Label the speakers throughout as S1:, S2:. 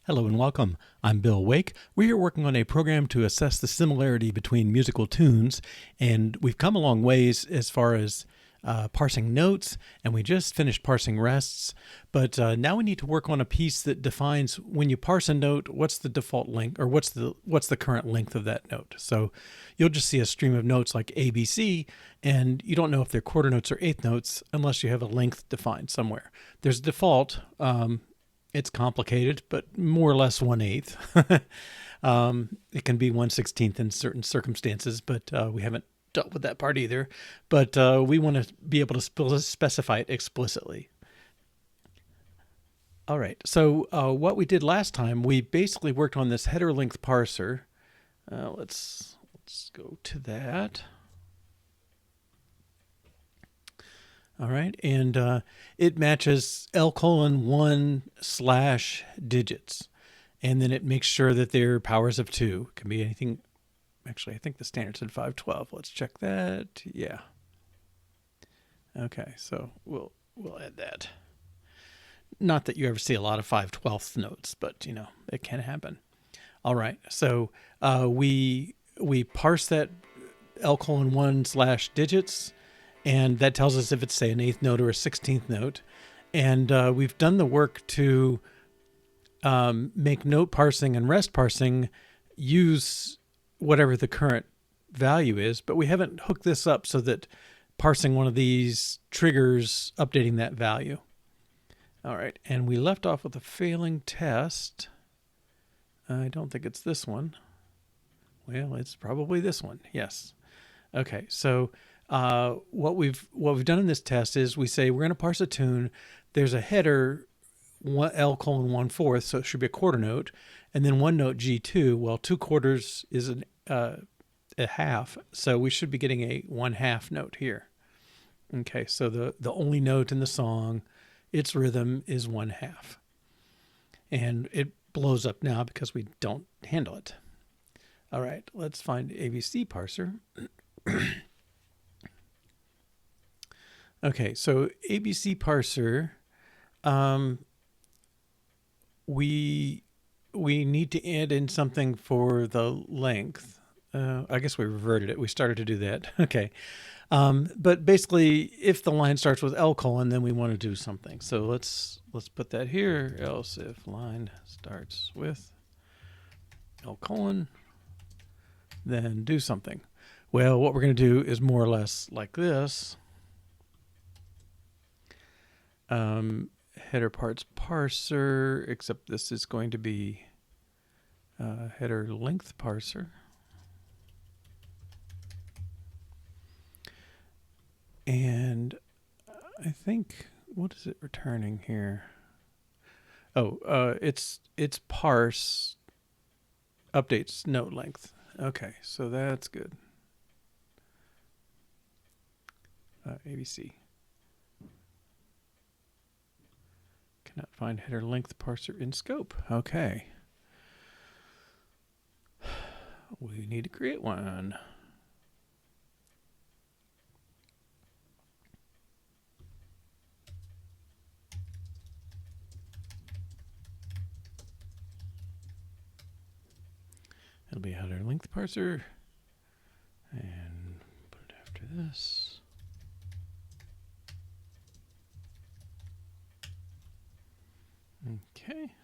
S1: Hello and welcome. I'm Bill Wake. We're here working on a program to assess the similarity between musical tunes, and we've come a long ways as far as parsing notes, and we just finished parsing rests, but now we need to work on a piece that defines when you parse a note, what's the default length, or what's the current length of that note. So you'll just see a stream of notes like A, B, C, and you don't know if they're quarter notes or eighth notes unless you have a length defined somewhere. There's a default. It's complicated, but more or less 1/8. It can be 1/16 in certain circumstances, but we haven't dealt with that part either. But we want to be able to specify it explicitly. All right, so what we did last time, we basically worked on this header length parser. Let's go to that. All right, and it matches L:1/digits, and then it makes sure that they're powers of 2. It can be anything. Actually, I think the standard said 512. Let's check that. Yeah. Okay, so we'll add that. Not that you ever see a lot of 5/12 notes, but you know it can happen. All right, so we parse that L:1/digits. And that tells us if it's, say, an eighth note or a 16th note. And we've done the work to make note parsing and rest parsing use whatever the current value is, but we haven't hooked this up so that parsing one of these triggers updating that value. All right, and we left off with a failing test. I don't think it's this one. Well, it's probably this one, yes. Okay, so what we've done in this test is we say we're going to parse a tune. There's a header L:1/4, so it should be a quarter note, and then one note G2. Well, 2/4 is a half, so we should be getting a 1/2 note here. Okay, so the only note in the song, its rhythm is 1/2, and it blows up now because we don't handle it. All right, let's find ABC parser. Okay, so ABC parser, we need to add in something for the length. I guess we reverted it. We started to do that. Okay, but basically, if the line starts with L:, then we want to do something. So let's put that here. Else if line starts with L:, then do something. Well, what we're going to do is more or less like this. Header parts parser, except this is going to be header length parser. And I think, what is it returning here? Oh, it's parse updates note length. Okay, so that's good. ABC. Cannot find header length parser in scope. Okay. We need to create one. It'll be a header length parser. And put it after this. Okay.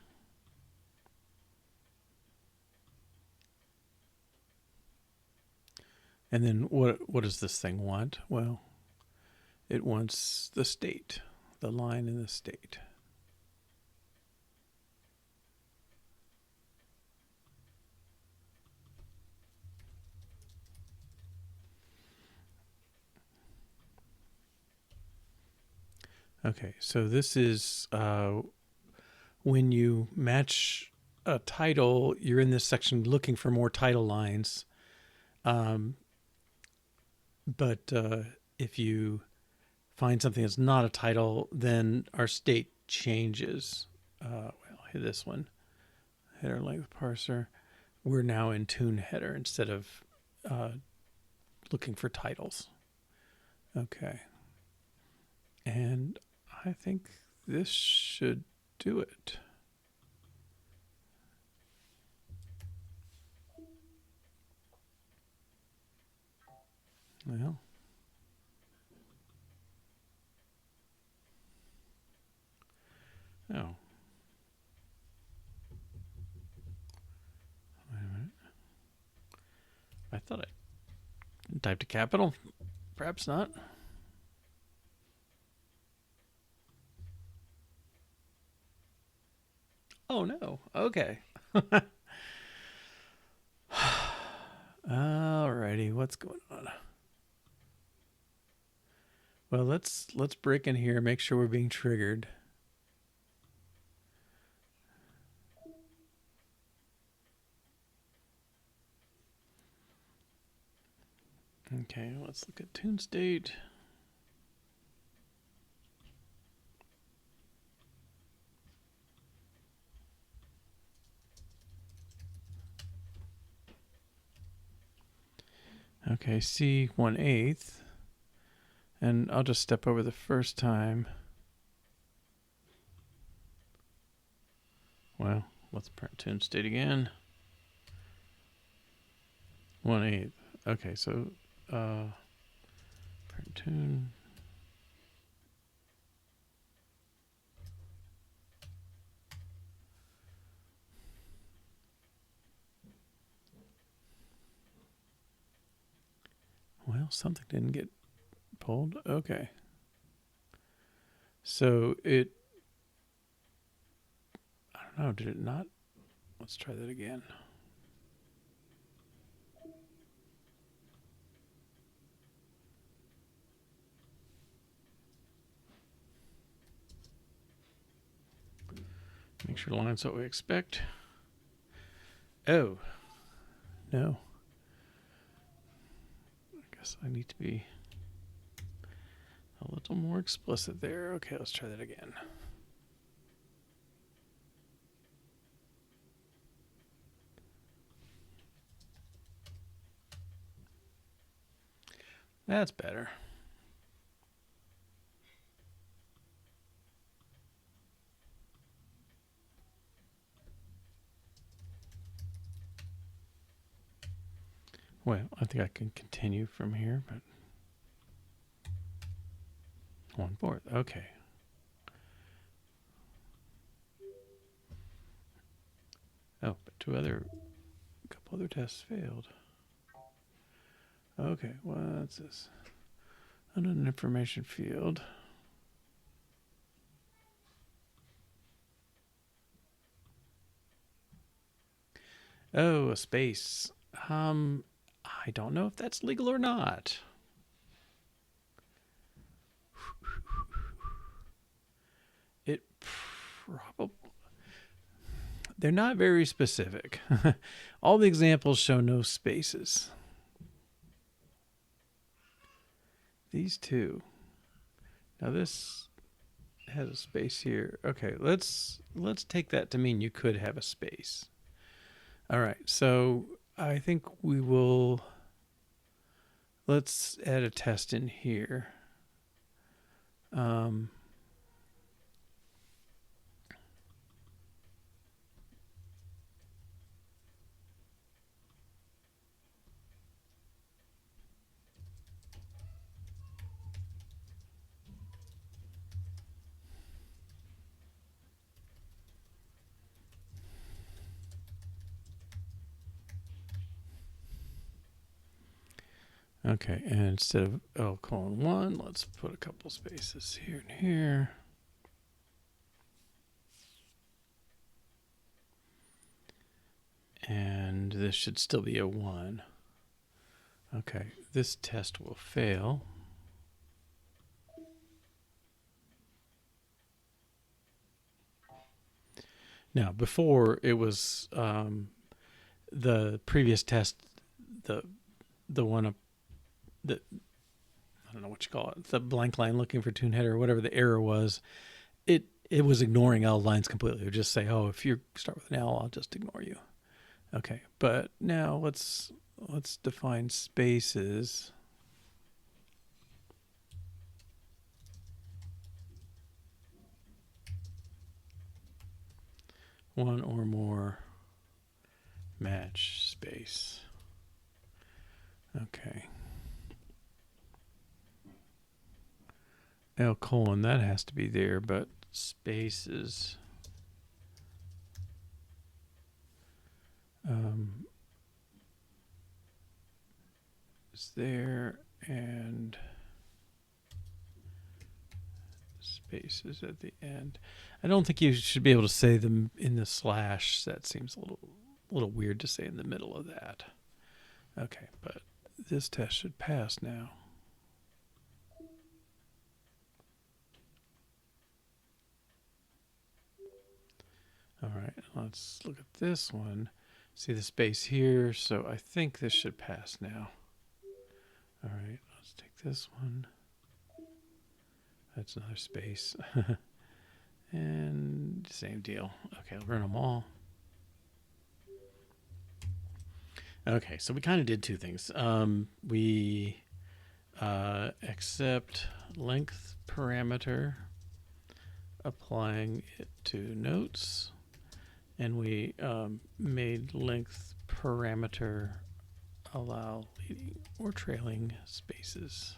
S1: And then what does this thing want? Well, it wants the state, the line in the state. Okay, so this is when you match a title, you're in this section looking for more title lines. But if you find something that's not a title, then our state changes. Well, hit this one, header length parser. We're now in tune header instead of looking for titles. Okay. And I think this should do it. Well. Oh. Wait a minute. I thought I typed a capital. Perhaps not. Oh no. Okay. Alrighty, what's going on? Well, let's break in here, make sure we're being triggered. Okay, let's look at tune state. Okay, C 1/8. And I'll just step over the first time. Well, let's print tune state again. 1/8. Okay, so print tune. Well, something didn't get pulled. Okay. So it, I don't know, did it not? Let's try that again. Make sure it lines what we expect. Oh, no. I guess I need to be a little more explicit there. Okay, let's try that again. That's better. Well, I think I can continue from here, but 1/4. Okay. Oh, but a couple other tests failed. Okay, what's this? Unknown information field. Oh, a space. I don't know if that's legal or not. It probably. They're not very specific. All the examples show no spaces. These two. Now this has a space here. Okay, let's take that to mean you could have a space. All right, so I think we will. Let's add a test in here. Okay, and instead of L:1, let's put a couple spaces here and here. And this should still be a 1. Okay, this test will fail. Now, before it was the previous test, the one up, the, I don't know what you call it, the blank line looking for tune header or whatever the error was, it was ignoring L lines completely. It would just say, oh, if you start with an L, I'll just ignore you. Okay, but now let's define spaces. One or more match space. Okay. L colon, that has to be there, but spaces. Is there, and spaces at the end. I don't think you should be able to say them in the slash. That seems a little weird to say in the middle of that. Okay, but this test should pass now. All right, let's look at this one. See the space here, so I think this should pass now. All right, let's take this one. That's another space. And same deal. Okay, I'll run them all. Okay, so we kind of did two things. We accept length parameter, applying it to notes, and we made length parameter allow leading or trailing spaces.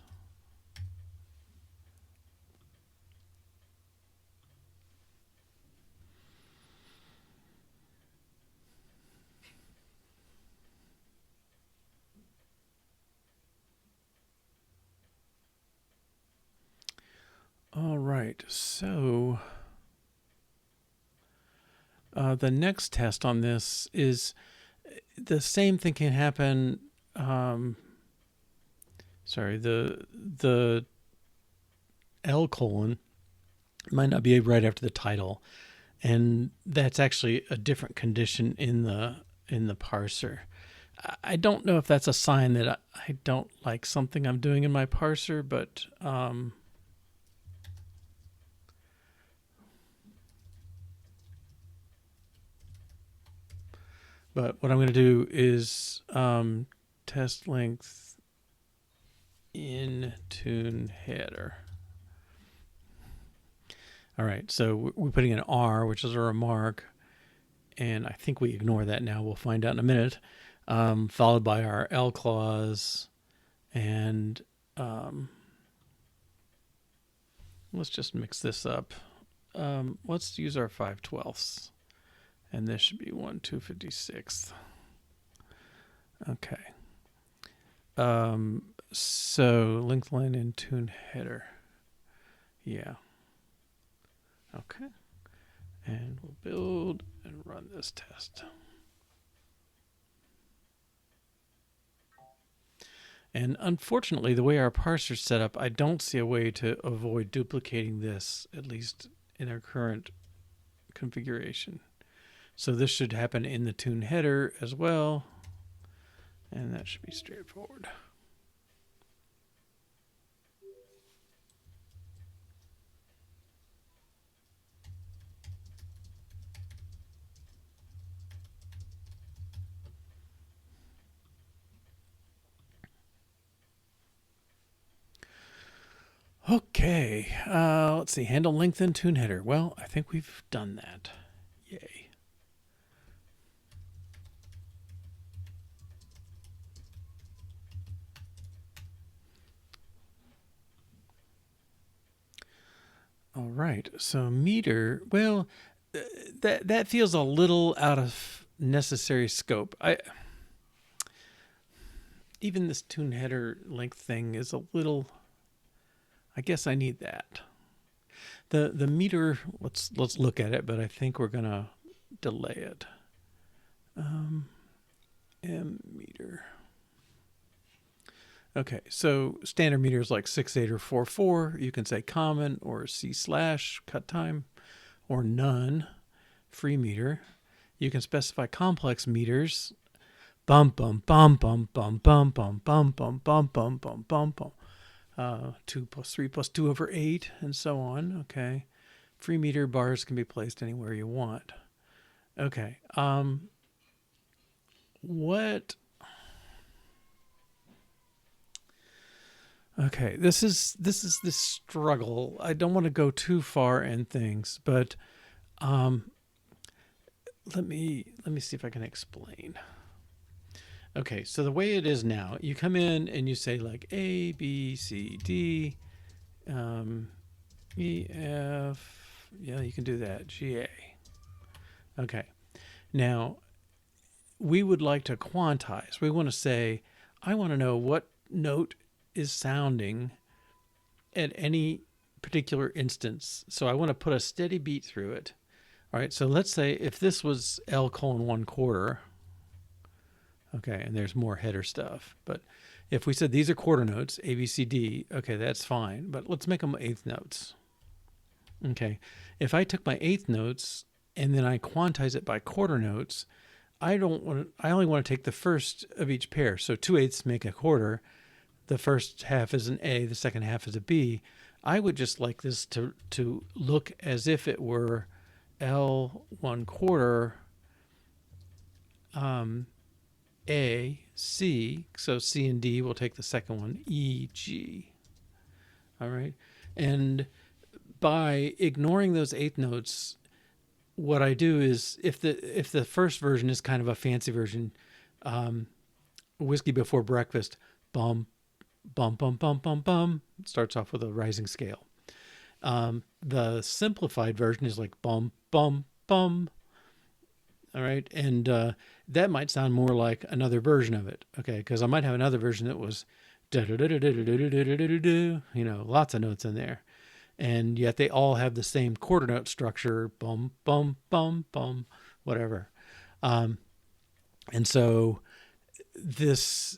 S1: All right, so the next test on this is the same thing can happen. Sorry, the L colon might not be right after the title, and that's actually a different condition in the parser. I don't know if that's a sign that I don't like something I'm doing in my parser, but what I'm going to do is test length in tune header. All right, so we're putting an R, which is a remark, and I think we ignore that now. We'll find out in a minute. Followed by our L clause, and let's just mix this up. Let's use our 5/12, and this should be 1/256. Okay. So length line in tune header. Yeah. Okay. And we'll build and run this test. And unfortunately, the way our parser is set up, I don't see a way to avoid duplicating this, at least in our current configuration. So this should happen in the tune header as well. And that should be straightforward. Okay, let's see, handle length in tune header. Well, I think we've done that. Yay. All right, so meter, well, that feels a little out of necessary scope. Even this tune header length thing is a little, I guess I need that. The meter, let's look at it, but I think we're gonna delay it. M meter. Okay, so standard meters like 6/8 or 4/4. You can say common or C/ cut time, or none, free meter. You can specify complex meters. Bum bum bum bum bum bum bum bum bum bum bum bum bum bum. 2 plus 3 plus 2/8, and so on. Okay, free meter bars can be placed anywhere you want. Okay, what? Okay, this is this struggle. I don't want to go too far in things, but let me see if I can explain. Okay, so the way it is now, you come in and you say like A, B, C, D, E, F, yeah, you can do that. G, A. Okay. Now, we would like to quantize. We want to say, I want to know what note is sounding at any particular instance. So I want to put a steady beat through it. All right, so let's say if this was L colon 1/4, okay, and there's more header stuff, but if we said these are quarter notes, A, B, C, D, okay, that's fine, but let's make them eighth notes. Okay, if I took my eighth notes and then I quantize it by quarter notes, I only want to take the first of each pair. So 2/8 make a quarter. The first half is an A, the second half is a B. I would just like this to look as if it were L 1/4, A, C. So C and D, we'll take the second one, E, G. All right. And by ignoring those eighth notes, what I do is if the first version is kind of a fancy version, Whiskey Before Breakfast, bum, bum, bum, bum, bum, bum, it starts off with a rising scale. The simplified version is like bum, bum, bum. All right. And that might sound more like another version of it. Okay. Because I might have another version that was, lots of notes in there. And yet they all have the same quarter note structure, bum, bum, bum, bum, whatever. And so this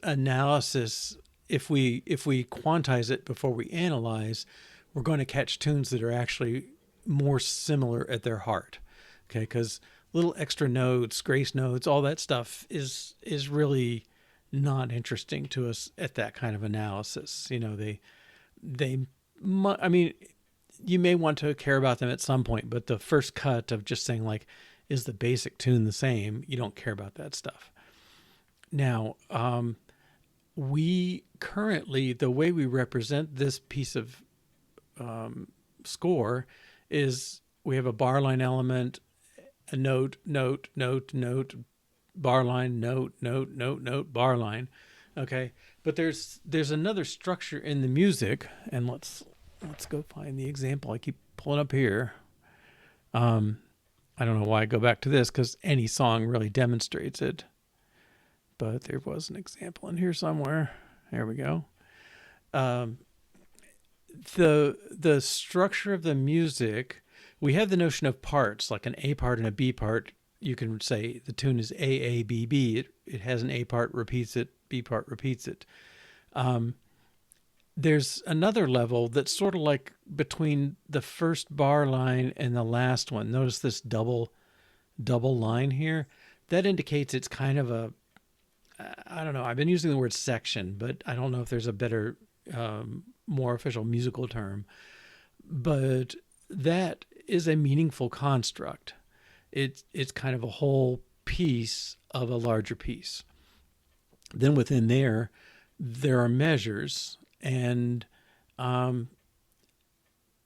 S1: analysis, if we quantize it before we analyze, we're going to catch tunes that are actually more similar at their heart. Okay, because little extra notes, grace notes, all that stuff is really not interesting to us at that kind of analysis. I mean, you may want to care about them at some point, but the first cut of just saying like, is the basic tune the same? You don't care about that stuff. Now, we currently, the way we represent this piece of score is we have a bar line element, a note, note, note, note, bar line, note, note, note, note, bar line. Okay, but there's another structure in the music, and let's go find the example I keep pulling up here. I don't know why I go back to this because any song really demonstrates it, but there was an example in here somewhere. There we go. The structure of the music, we have the notion of parts, like an A part and a B part. You can say the tune is A, A, B, B. It has an A part, repeats it, B part repeats it. There's another level that's sort of like between the first bar line and the last one. Notice this double line here. That indicates it's kind of a, I don't know, I've been using the word section, but I don't know if there's a better, more official musical term. But that is a meaningful construct. It's kind of a whole piece of a larger piece. Then within there are measures, and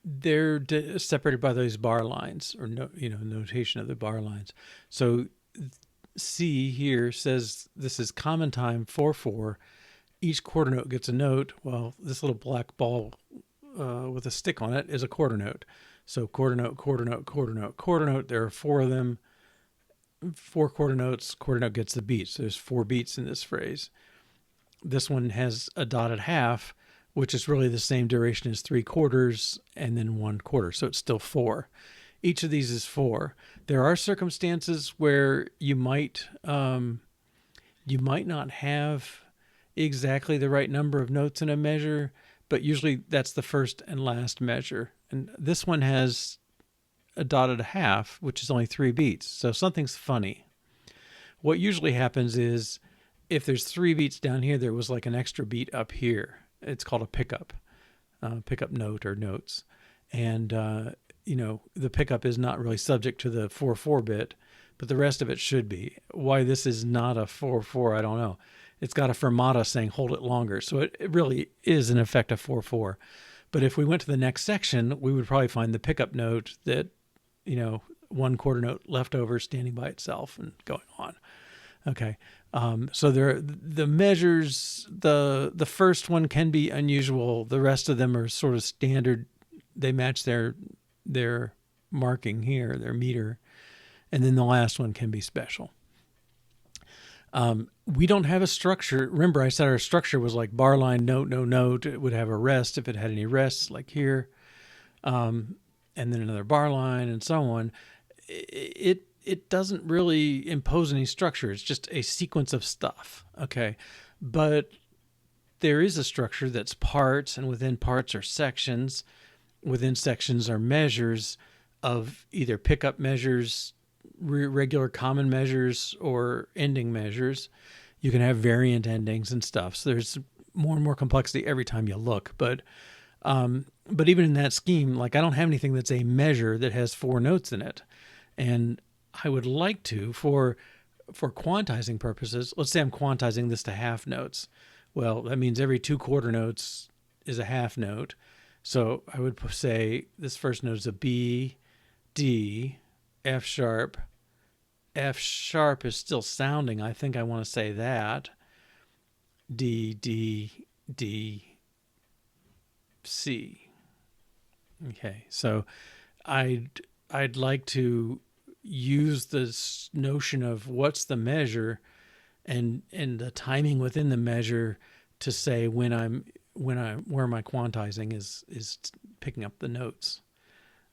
S1: they're separated by those bar lines, or notation of the bar lines. So C here says this is common time 4/4. Each quarter note gets a note. Well, this little black ball with a stick on it is a quarter note. So quarter note, quarter note, quarter note, quarter note. There are 4 of them. 4 quarter notes. Quarter note gets the beat. So there's 4 beats in this phrase. This one has a dotted half, which is really the same duration as 3 quarters and then 1 quarter. So it's still 4. Each of these is 4. There are circumstances where you might not have exactly the right number of notes in a measure, but usually that's the first and last measure. And this one has a dotted half, which is only 3 beats. So something's funny. What usually happens is if there's 3 beats down here, there was like an extra beat up here. It's called a pickup note or notes. And, the pickup is not really subject to the 4/4 bit, but the rest of it should be. Why this is not a 4/4, I don't know. It's got a fermata saying hold it longer. So it really is in effect a 4/4. But if we went to the next section, we would probably find the pickup note that, 1 quarter note left over standing by itself and going on. Okay. So the measures, the first one can be unusual. The rest of them are sort of standard they match their marking here, their meter, and then the last one can be special. We don't have a structure. Remember, I said our structure was like bar line, note, no note. It would have a rest if it had any rests, like here, and then another bar line, and so on. It doesn't really impose any structure. It's just a sequence of stuff. Okay, but there is a structure that's parts, and within parts are sections. Within sections are measures of either pickup measures, regular common measures, or ending measures. You can have variant endings and stuff. So there's more and more complexity every time you look. But even in that scheme, like I don't have anything that's a measure that has 4 notes in it. And I would like to, for quantizing purposes, let's say I'm quantizing this to half notes. Well, that means every 2 quarter notes is a half note. So I would say this first note is a B, D, F sharp. F sharp is still sounding. I think I want to say that. D, D, D, C. Okay, so I'd like to use this notion of what's the measure and the timing within the measure to say where my quantizing is picking up the notes.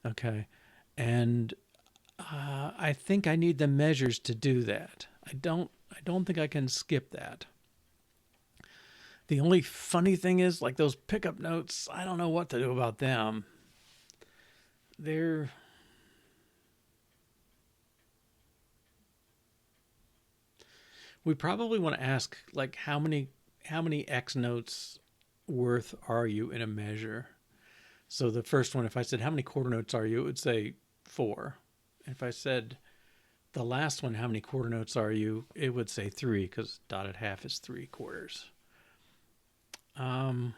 S1: Okay, and I think I need the measures to do that. I don't think I can skip that. The only funny thing is, like those pickup notes, I don't know what to do about them. We probably want to ask, like, how many X notes worth are you in a measure? So the first one, if I said how many quarter notes are you, it would say 4. If I said the last one, how many quarter notes are you, it would say 3, because dotted half is 3 quarters. All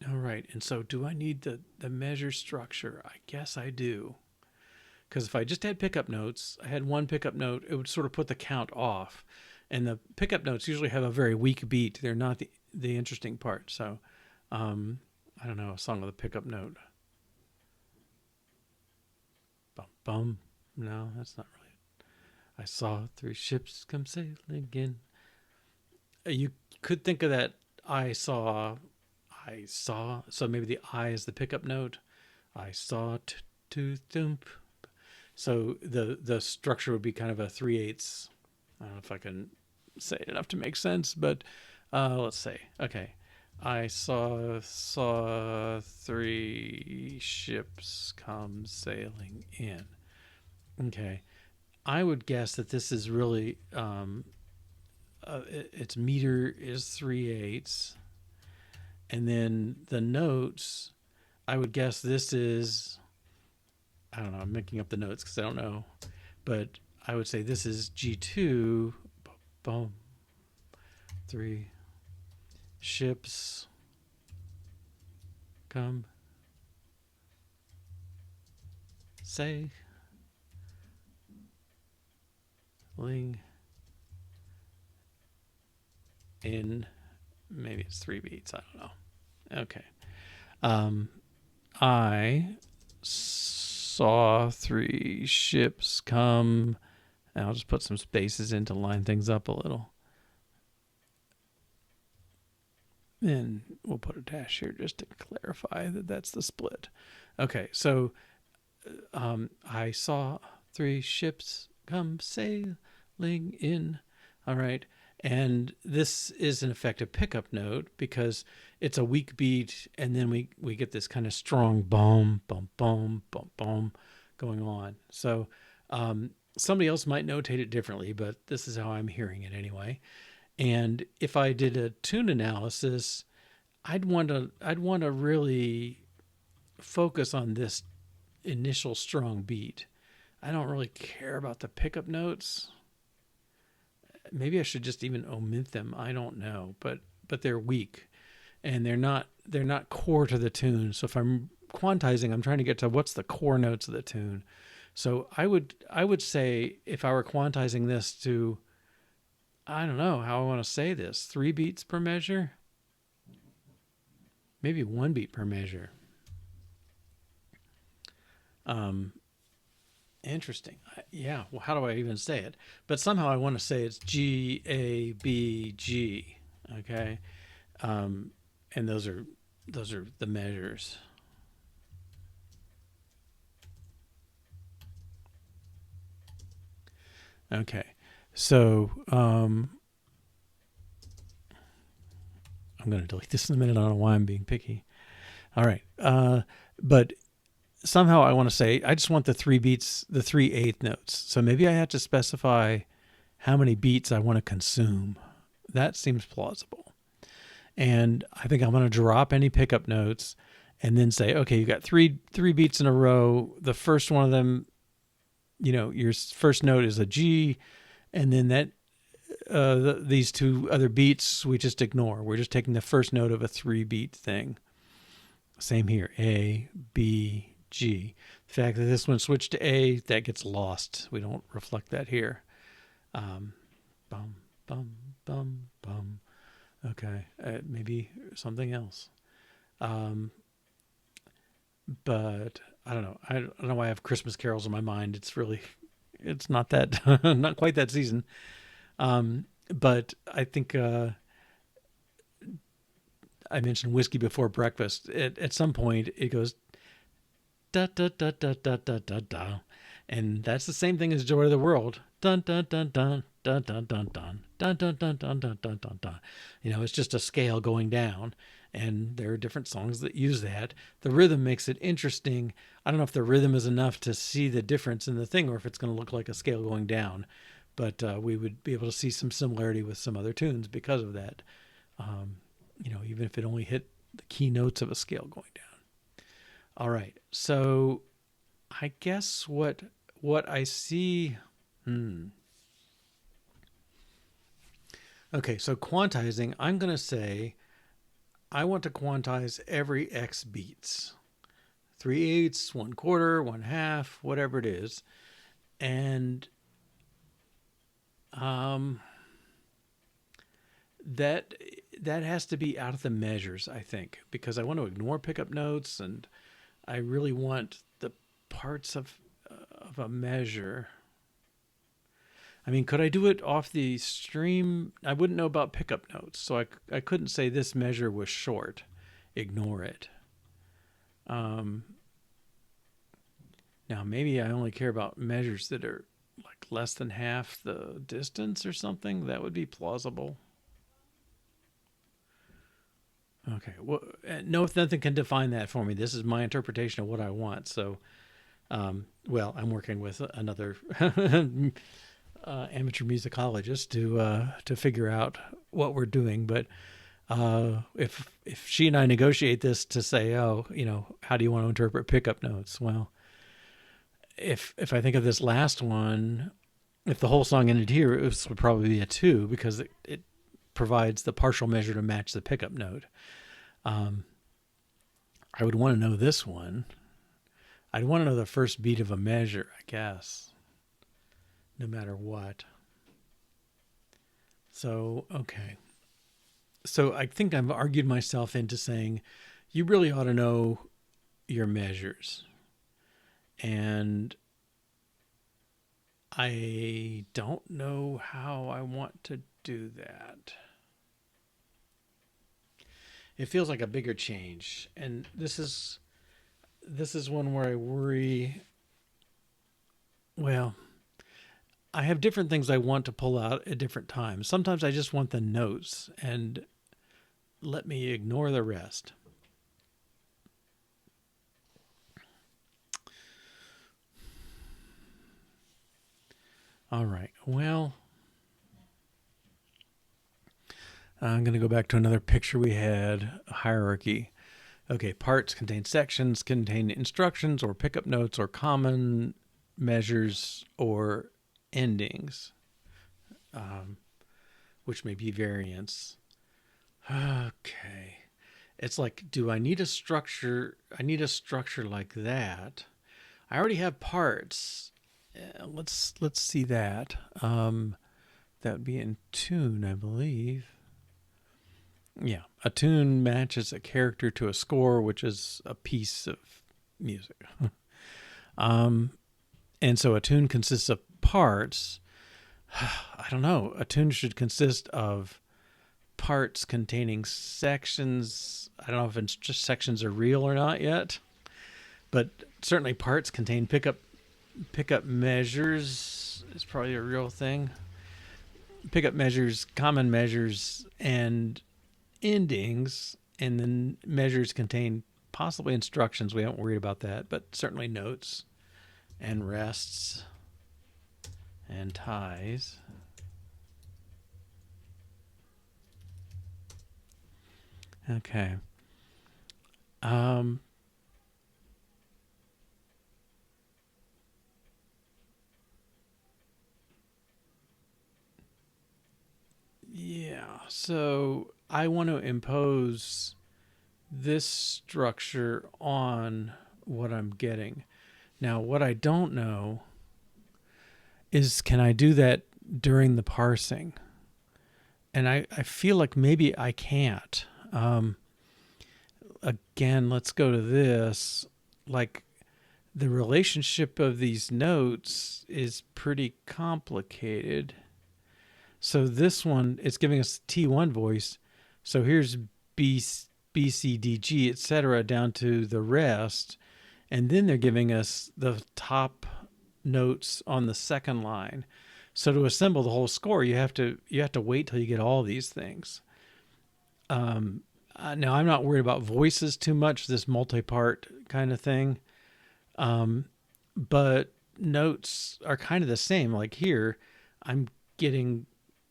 S1: right, and so do I need the measure structure? I guess I do. Because if I just had pickup notes, I had one pickup note, it would sort of put the count off. And the pickup notes usually have a very weak beat. They're not the interesting part. So, I don't know, a song with a pickup note. Bum, bum. No, that's not really it. I saw 3 ships come sailing in. You could think of that I saw. So maybe the I is the pickup note. I saw to thump. So the structure would be kind of a 3/8. I don't know if I can say it enough to make sense, but let's say, okay, I saw 3 ships come sailing in. Okay, I would guess that this is really its meter is 3/8, and then the notes, I would guess this is, I don't know, I'm making up the notes because I don't know, but I would say this is G2, boom, 3 ships come sailing in, maybe it's 3 beats, I don't know. Okay. I saw 3 ships come, and I'll just put some spaces in to line things up a little. And we'll put a dash here just to clarify that that's the split. Okay, so I saw 3 ships come sailing in. All right. And this is an effective pickup note because it's a weak beat, and then we get this kind of strong boom, boom, boom, boom, boom going on. So somebody else might notate it differently, but this is how I'm hearing it anyway. And if I did a tune analysis, I'd want to really focus on this initial strong beat. I don't really care about the pickup notes. Maybe I should just even omit them. I don't know, but they're weak, and they're not core to the tune. So if I'm quantizing, I'm trying to get to what's the core notes of the tune. So I would say if I were quantizing this to, I don't know how I want to say this, 3 beats per measure, maybe 1 beat per measure. Interesting. Yeah. Well, how do I even say it? But somehow I want to say it's G A B G. Okay. And those are the measures. Okay. So I'm going to delete this in a minute. I don't know why I'm being picky. All right. But somehow I want to say I just want the 3 beats, the 3/8 notes. So maybe I have to specify how many beats I want to consume. That seems plausible. And I think I'm going to drop any pickup notes and then say, okay, you got three beats in a row. The first one of them, your first note is a G, and then these 2 other beats we just ignore. We're just taking the first note of a 3-beat thing. Same here, A, B, G. The fact that this one switched to A, that gets lost. We don't reflect that here. Bum, bum, bum, bum. Okay, maybe something else. But I don't know. I don't know why I have Christmas carols in my mind. It's not that, not quite that season. But I think I mentioned whiskey before breakfast. At some point, it goes da da da da da da da da, and that's the same thing as Joy of the World. Dun dun dun dun dun dun dun dun dun dun dun dun dun dun dun dun. It's just a scale going down, and there are different songs that use that. The rhythm makes it interesting. I don't know if the rhythm is enough to see the difference in the thing, or if it's going to look like a scale going down. But we would be able to see some similarity with some other tunes because of that. Even if it only hit the key notes of a scale going down. All right, so I guess what I see. Okay, so quantizing, I'm going to say I want to quantize every X beats. 3/8, 1/4, 1/2, whatever it is. And that has to be out of the measures, I think, because I want to ignore pickup notes, and I really want the parts of a measure. I mean, could I do it off the stream? I wouldn't know about pickup notes, so I couldn't say this measure was short. Ignore it. Now, maybe I only care about measures that are like less than half the distance or something. That would be plausible. Okay. Well, no, nothing can define that for me. This is my interpretation of what I want. So, I'm working with another amateur musicologist to figure out what we're doing. But if she and I negotiate this to say, how do you want to interpret pickup notes? Well, if I think of this last one, if the whole song ended here, it would probably be a 2 because it provides the partial measure to match the pickup note. I would want to know this one. I'd want to know the first beat of a measure, I guess, no matter what. So, okay. So I think I've argued myself into saying you really ought to know your measures. And I don't know how I want to do that. It feels like a bigger change, and this is one where I worry. Well, I have different things I want to pull out at different times. Sometimes I just want the notes and let me ignore the rest. All right. Well, I'm going to go back to another picture we had, a hierarchy. Okay, parts contain sections, contain instructions or pickup notes or common measures or endings, which may be variants. Okay. It's like, do I need a structure? I need a structure like that. I already have parts. Let's see that. That would be in Tune, I believe. Yeah, a tune matches a character to a score, which is a piece of music. um, and so a tune consists of parts. I don't know. A tune should consist of parts containing sections. I don't know if it's just sections are real or not yet, but certainly parts contain pickup measures is probably a real thing. Pickup measures, common measures, and endings, and then measures contain possibly instructions. We haven't worried about that, but certainly notes and rests and ties. Okay. Um, yeah. So I want to impose this structure on what I'm getting. Now, what I don't know is can I do that during the parsing? And I feel like maybe I can't. Again, let's go to this. Like the relationship of these notes is pretty complicated. So this one, it's giving us T1 voice. So here's B, C, D, G, etc. down to the rest. And then they're giving us the top notes on the second line. So to assemble the whole score, you have to wait till you get all these things. Now I'm not worried about voices too much, this multi-part kind of thing. But notes are kind of the same. Like here, I'm getting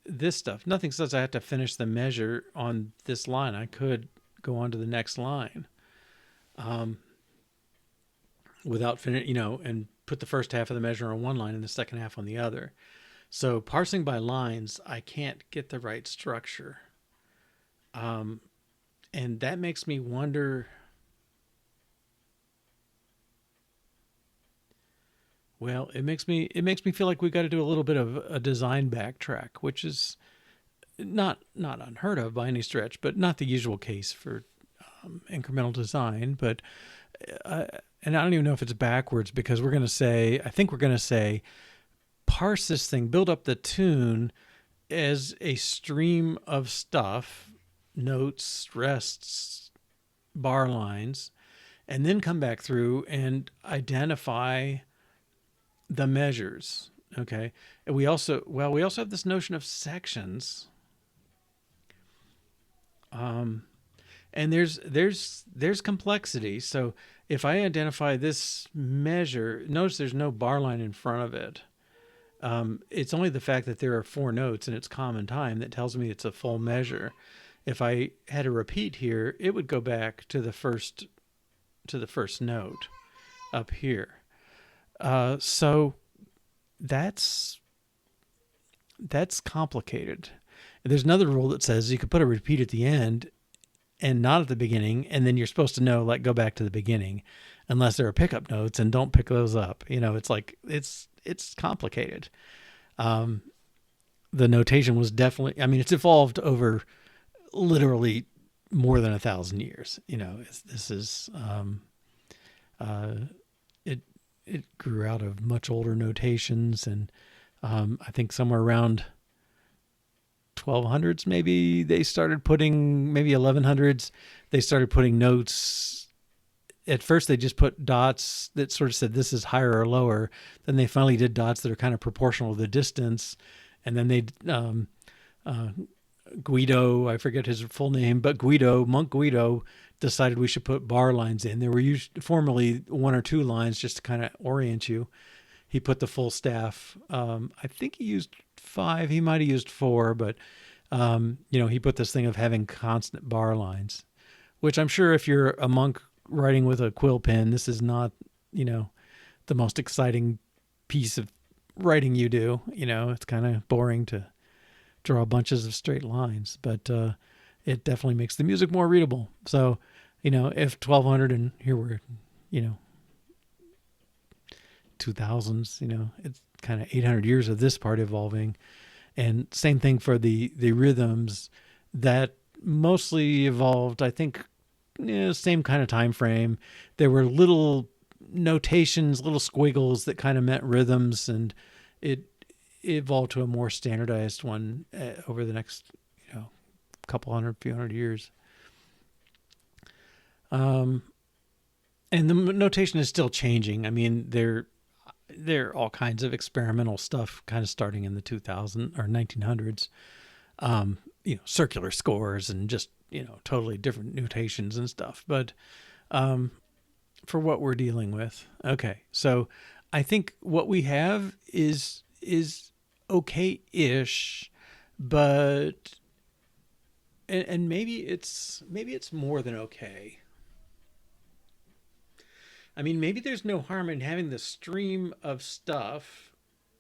S1: this stuff. Nothing says I have to finish the measure on this line. I could go on to the next line without finish, and put the first half of the measure on one line and the second half on the other. So parsing by lines, I can't get the right structure. And that makes me wonder. Well, it makes me feel like we got to do a little bit of a design backtrack, which is not unheard of by any stretch, but not the usual case for incremental design. But and I don't even know if it's backwards because I think we're going to say, parse this thing, build up the tune as a stream of stuff, notes, rests, bar lines, and then come back through and identify the measures. Okay. And we also have this notion of sections. And there's complexity. So if I identify this measure, notice there's no bar line in front of it. It's only the fact that there are 4 notes and it's common time that tells me it's a full measure. If I had a repeat here, it would go back to the first note up here. So that's complicated. There's another rule that says you could put a repeat at the end and not at the beginning, and then you're supposed to know, like, go back to the beginning, unless there are pickup notes, and don't pick those up. It's like it's complicated. The notation was definitely. I mean, it's evolved over literally more than 1,000 years. This is it grew out of much older notations, and I think somewhere around 1200s maybe they started putting, maybe 1100s they started putting notes. At first they just put dots that sort of said this is higher or lower. Then they finally did dots that are kind of proportional to the distance, and then they Guido, I forget his full name, but Monk Guido decided we should put bar lines in. There were formerly 1 or 2 lines just to kind of orient you. He put the full staff. I think he used 5. He might have used 4, but he put this thing of having constant bar lines, which I'm sure if you're a monk writing with a quill pen, this is not, the most exciting piece of writing you do. It's kind of boring to draw bunches of straight lines, but it definitely makes the music more readable. So, if 1200 and here we're, 2000s, it's kind of 800 years of this part evolving. And same thing for the rhythms, that mostly evolved, I think, same kind of time frame. There were little notations, little squiggles that kind of meant rhythms, and it evolved to a more standardized one over the next, few hundred years. Um, and the notation is still changing. I mean, there are all kinds of experimental stuff, kind of starting in the 2000 or 1900s. Circular scores and just totally different notations and stuff. But for what we're dealing with, okay. So I think what we have is okay-ish, but and maybe it's more than okay. I mean, maybe there's no harm in having the stream of stuff,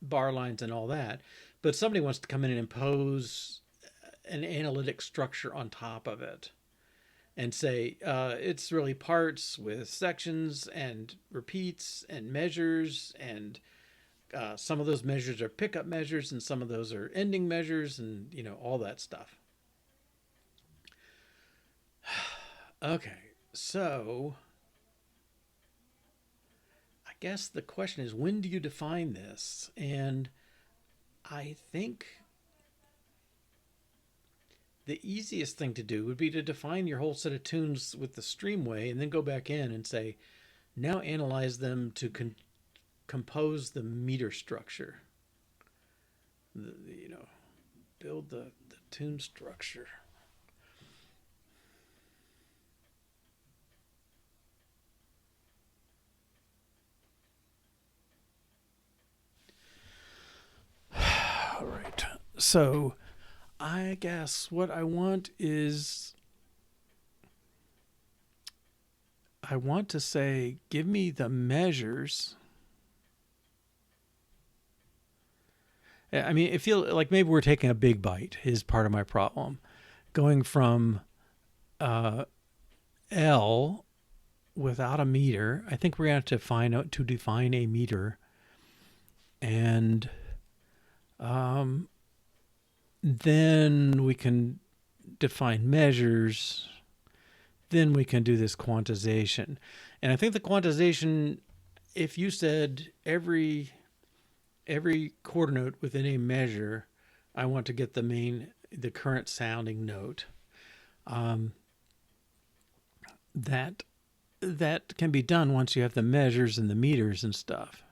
S1: bar lines and all that, but somebody wants to come in and impose an analytic structure on top of it and say it's really parts with sections and repeats and measures, and some of those measures are pickup measures and some of those are ending measures, and all that stuff. Okay, so I guess the question is, when do you define this? And I think the easiest thing to do would be to define your whole set of tunes with the streamway and then go back in and say, now analyze them to compose the meter structure. Build the tune structure. All right. So I guess what I want is, I want to say, give me the measures. I mean, it feels like maybe we're taking a big bite is part of my problem. Going from L without a meter, I think we're going to have to define a meter. And then we can define measures. Then we can do this quantization. And I think the quantization, if you said every quarter note within a measure, I want to get the current sounding note. That can be done once you have the measures and the meters and stuff.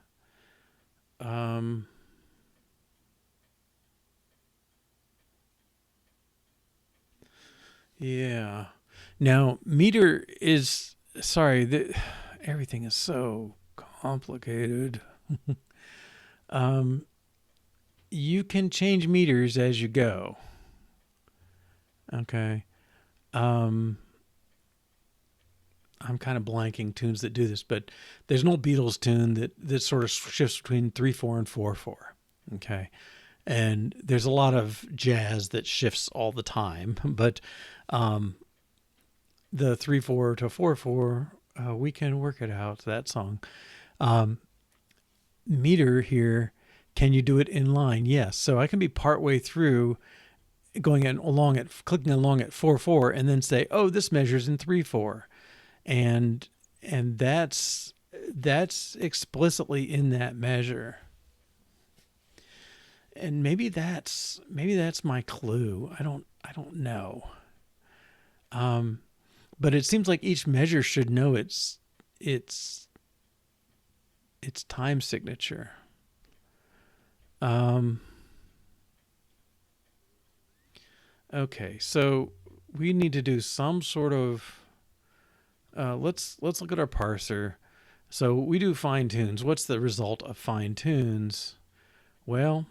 S1: Yeah. Now, meter is, sorry, everything is so complicated. You can change meters as you go. Okay. I'm kind of blanking tunes that do this, but there's an old Beatles tune that sort of shifts between 3/4 and 4/4. Okay. And there's a lot of jazz that shifts all the time, but the 3/4 to 4/4, we can work it out, that song. Meter here, can you do it in line? Yes. So I can be partway through clicking along at 4/4 and then say, oh, this measures in 3/4. And that's explicitly in that measure. And maybe that's my clue. I don't know. But it seems like each measure should know its time signature. Okay, so we need to do some sort of. Let's look at our parser. So we do fine tunes. What's the result of fine tunes? Well,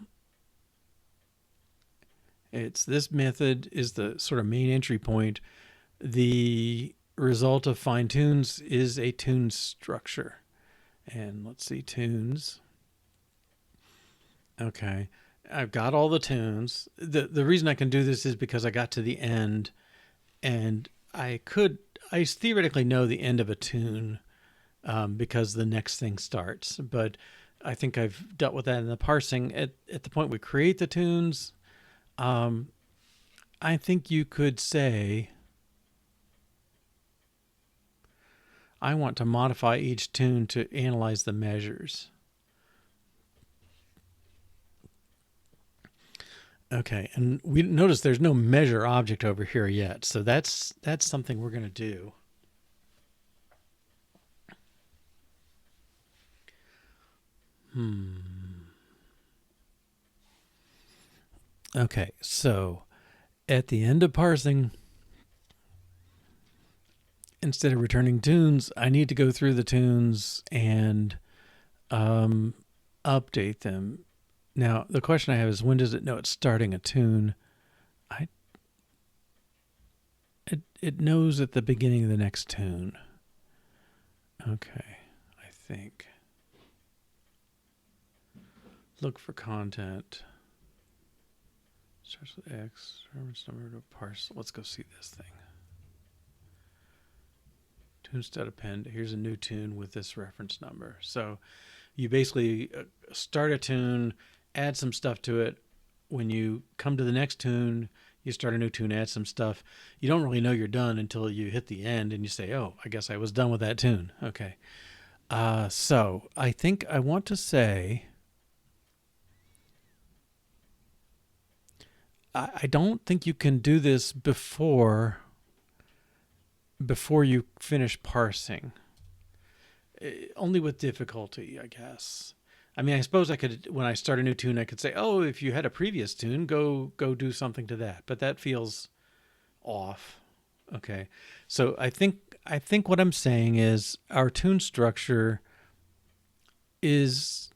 S1: it's this method is the sort of main entry point. The result of fine tunes is a tune structure. And let's see, tunes. Okay, I've got all the tunes. The reason I can do this is because I got to the end, and I theoretically know the end of a tune because the next thing starts. But I think I've dealt with that in the parsing. At the point we create the tunes, I think you could say, I want to modify each tune to analyze the measures. Okay, and we notice there's no measure object over here yet, so that's something we're going to do. Okay, so at the end of parsing, instead of returning tunes, I need to go through the tunes and update them. Now, the question I have is, when does it know it's starting a tune? It knows at the beginning of the next tune. Okay, I think. Look for content. Starts with X. Reference number to parse. Let's go see this thing. Tune stat append. Here's a new tune with this reference number. So you basically start a tune, add some stuff to it. When you come to the next tune, you start a new tune, add some stuff. You don't really know you're done until you hit the end and you say, oh, I guess I was done with that tune. Okay. So I think I want to say, I don't think you can do this before you finish parsing. Only with difficulty, I guess. I mean, I suppose I could, when I start a new tune, I could say, oh, if you had a previous tune, go do something to that. But that feels off. Okay. So I think what I'm saying is our tune structure has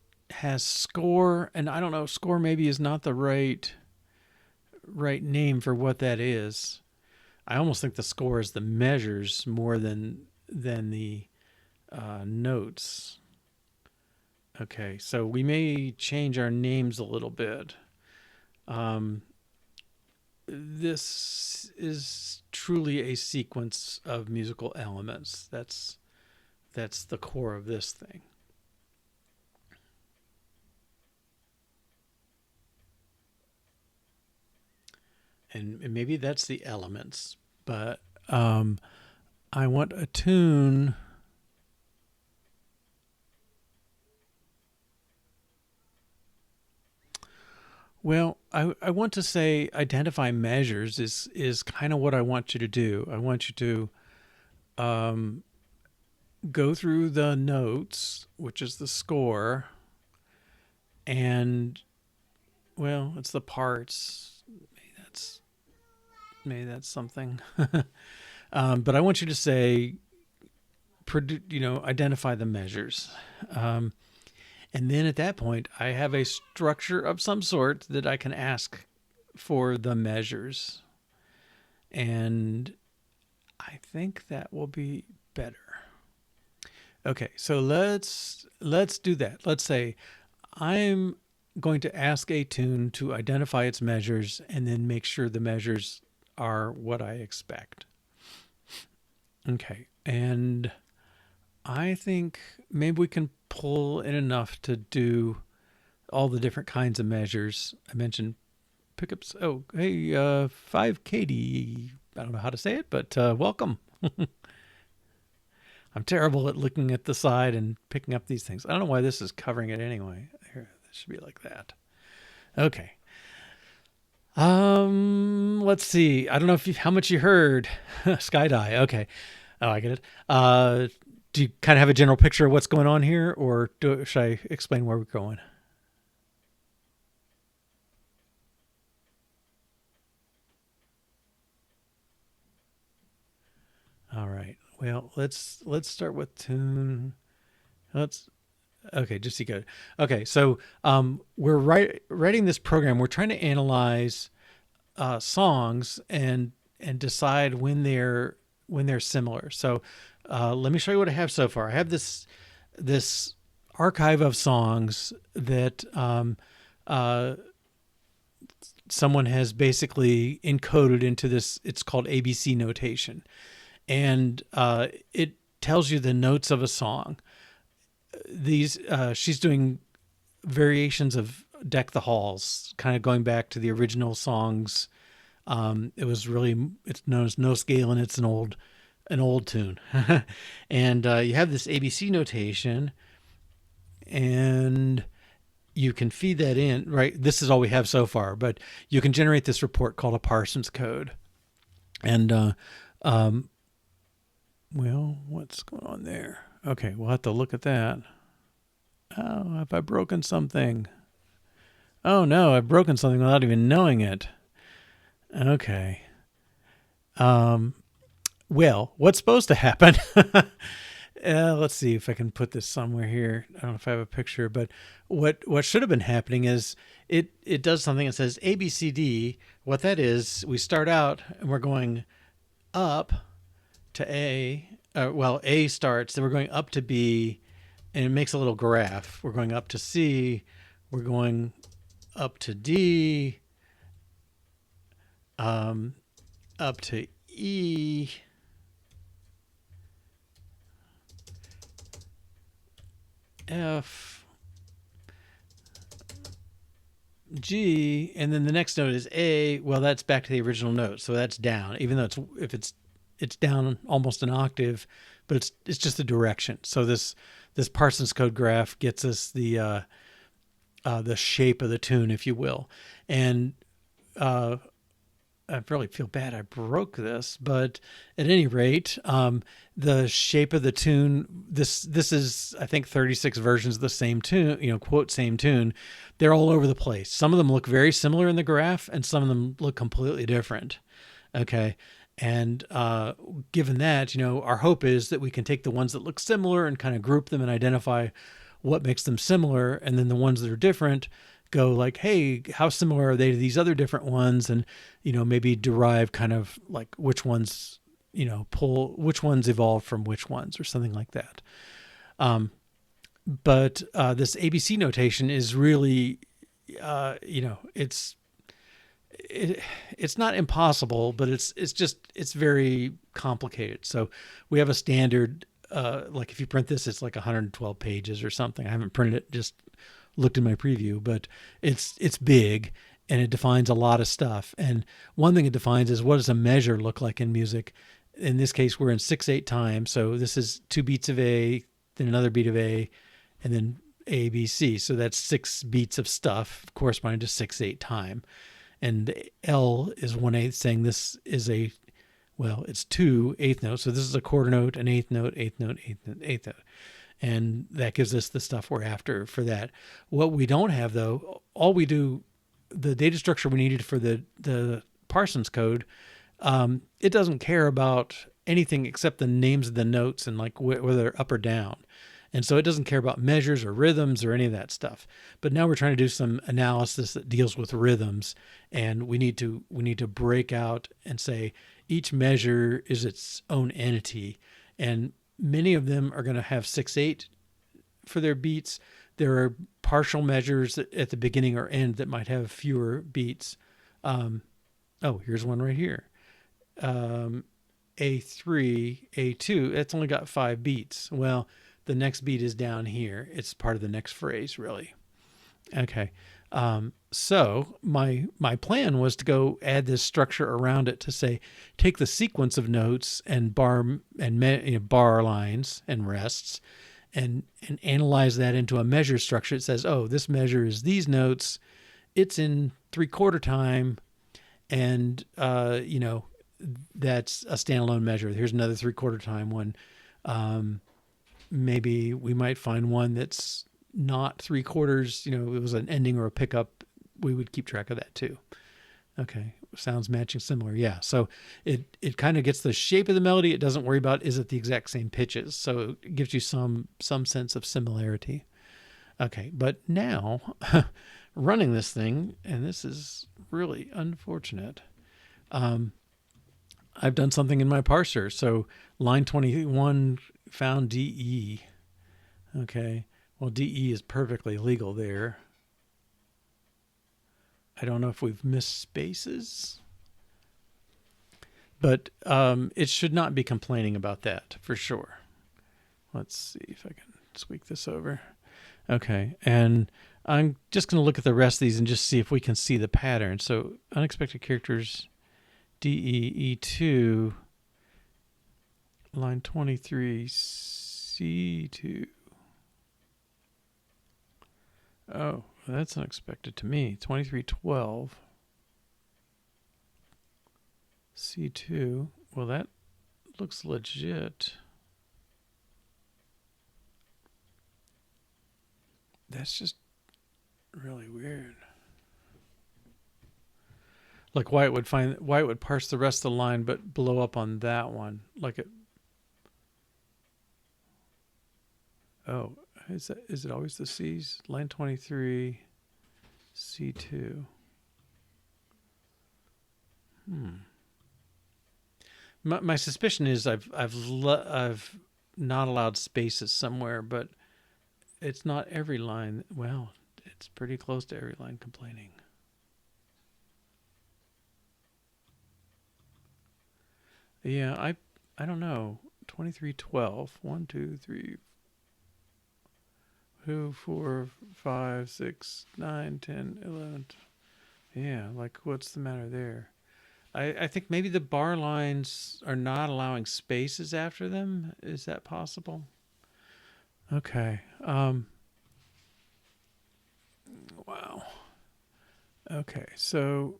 S1: score, and I don't know, score maybe is not the right name for what that is. I almost think the score is the measures more than the notes. Okay, so we may change our names a little bit. This is truly a sequence of musical elements. That's the core of this thing. And maybe that's the elements, but I want a tune. Well, I want to say identify measures is kind of what I want you to do. I want you to go through the notes, which is the score, and, well, it's the parts. Maybe that's something. But I want you to say, identify the measures. And then at that point, I have a structure of some sort that I can ask for the measures. And I think that will be better. Okay, so let's do that. Let's say I'm going to ask a tune to identify its measures and then make sure the measures are what I expect. Okay, and I think maybe we can pull in enough to do all the different kinds of measures. I mentioned pickups. Oh, hey, 5KD. I don't know how to say it, but welcome. I'm terrible at looking at the side and picking up these things. I don't know why this is covering it anyway. Here, this should be like that. Okay. Let's see. I don't know how much you heard. Skydive. Okay. Oh, I get it. Do you kind of have a general picture of what's going on here, or should I explain where we're going? All right. Well, let's start with tune. Okay, just see good. Okay, so we're writing this program. We're trying to analyze songs and decide when they're similar. So let me show you what I have so far. I have this archive of songs that someone has basically encoded into this. It's called ABC notation, and it tells you the notes of a song. These she's doing variations of Deck the Halls, kind of going back to the original songs It's known as no scale, and it's an old tune. And you have this ABC notation, and you can feed that in, right? This is all we have so far, but you can generate this report called a Parsons code. And, well, what's going on there? Okay, we'll have to look at that. Oh, have I broken something? Oh no, I've broken something without even knowing it. Okay. Well, what's supposed to happen? Let's see if I can put this somewhere here. I don't know if I have a picture, but what should have been happening is it does something. It says A B C D. What that is, we start out and we're going up to A. Well, A starts, then we're going up to B, and it makes a little graph. We're going up to C. We're going up to D. Up to E. F, G, and then the next note is A. Well, that's back to the original note, so that's down. Even though it's down almost an octave, but it's just a direction. So this Parsons code graph gets us the shape of the tune, if you will, and I really feel bad I broke this, but at any rate, the shape of the tune, this is, I think, 36 versions of the same tune, quote, same tune. They're all over the place. Some of them look very similar in the graph, and some of them look completely different. Okay. And given that, our hope is that we can take the ones that look similar and kind of group them and identify what makes them similar, and then the ones that are different go like, hey, how similar are they to these other different ones? And, maybe derive kind of like which ones, pull which ones evolved from which ones or something like that. But this ABC notation is really, it's not impossible, but it's very complicated. So we have a standard, like if you print this, it's like 112 pages or something. I haven't printed it, just looked in my preview, but it's big and it defines a lot of stuff. And one thing it defines is, what does a measure look like in music? In this case, we're in 6/8 time. So this is 2 beats of A, then another beat of A, and then A, B, C. So that's 6 beats of stuff corresponding to 6/8 time. And L is 1/8, saying this is it's 2 eighth notes. So this is a quarter note, an eighth note, eighth note, eighth note, eighth note. And that gives us the stuff we're after for that. What we don't have, though, the data structure we needed for the Parsons code, it doesn't care about anything except the names of the notes and like whether they're up or down. And so it doesn't care about measures or rhythms or any of that stuff. But now we're trying to do some analysis that deals with rhythms, and we need to break out and say each measure is its own entity, and many of them are going to have 6/8 for their beats. There are partial measures at the beginning or end that might have fewer beats. Here's one right here. A3, A2, it's only got 5 beats. Well, the next beat is down here. It's part of the next phrase, really. Okay. So my plan was to go add this structure around it to say, take the sequence of notes and bar lines and rests, and analyze that into a measure structure. It says, oh, this measure is these notes. It's in 3/4 time, and that's a standalone measure. Here's another 3/4 time one. Maybe we might find one that's not 3/4, it was an ending or a pickup. We would keep track of that too. Okay. Sounds matching similar. Yeah. So it kind of gets the shape of the melody. It doesn't worry about, is it the exact same pitches? So it gives you some sense of similarity. Okay. But now running this thing, and this is really unfortunate. I've done something in my parser. So line 21 found DE. Okay. Well, DE is perfectly legal there. I don't know if we've missed spaces, but it should not be complaining about that for sure. Let's see if I can squeak this over. Okay, and I'm just going to look at the rest of these and just see if we can see the pattern. So unexpected characters, DEE2, line 23, C2. Oh, that's unexpected to me. 2312, C2. Well, that looks legit. That's just really weird. Like why it would parse the rest of the line but blow up on that one. Like it. Oh, is it always the C's? Line 23, C2. My suspicion is I've not allowed spaces somewhere, but it's not every line. Well, it's pretty close to every line complaining. Yeah, I don't know. 2312. 1, 2, 3, 2, 4, 5, 6, 9, 10, 11. Yeah, like what's the matter there? I think maybe the bar lines are not allowing spaces after them. Is that possible? Okay. Wow. Okay, so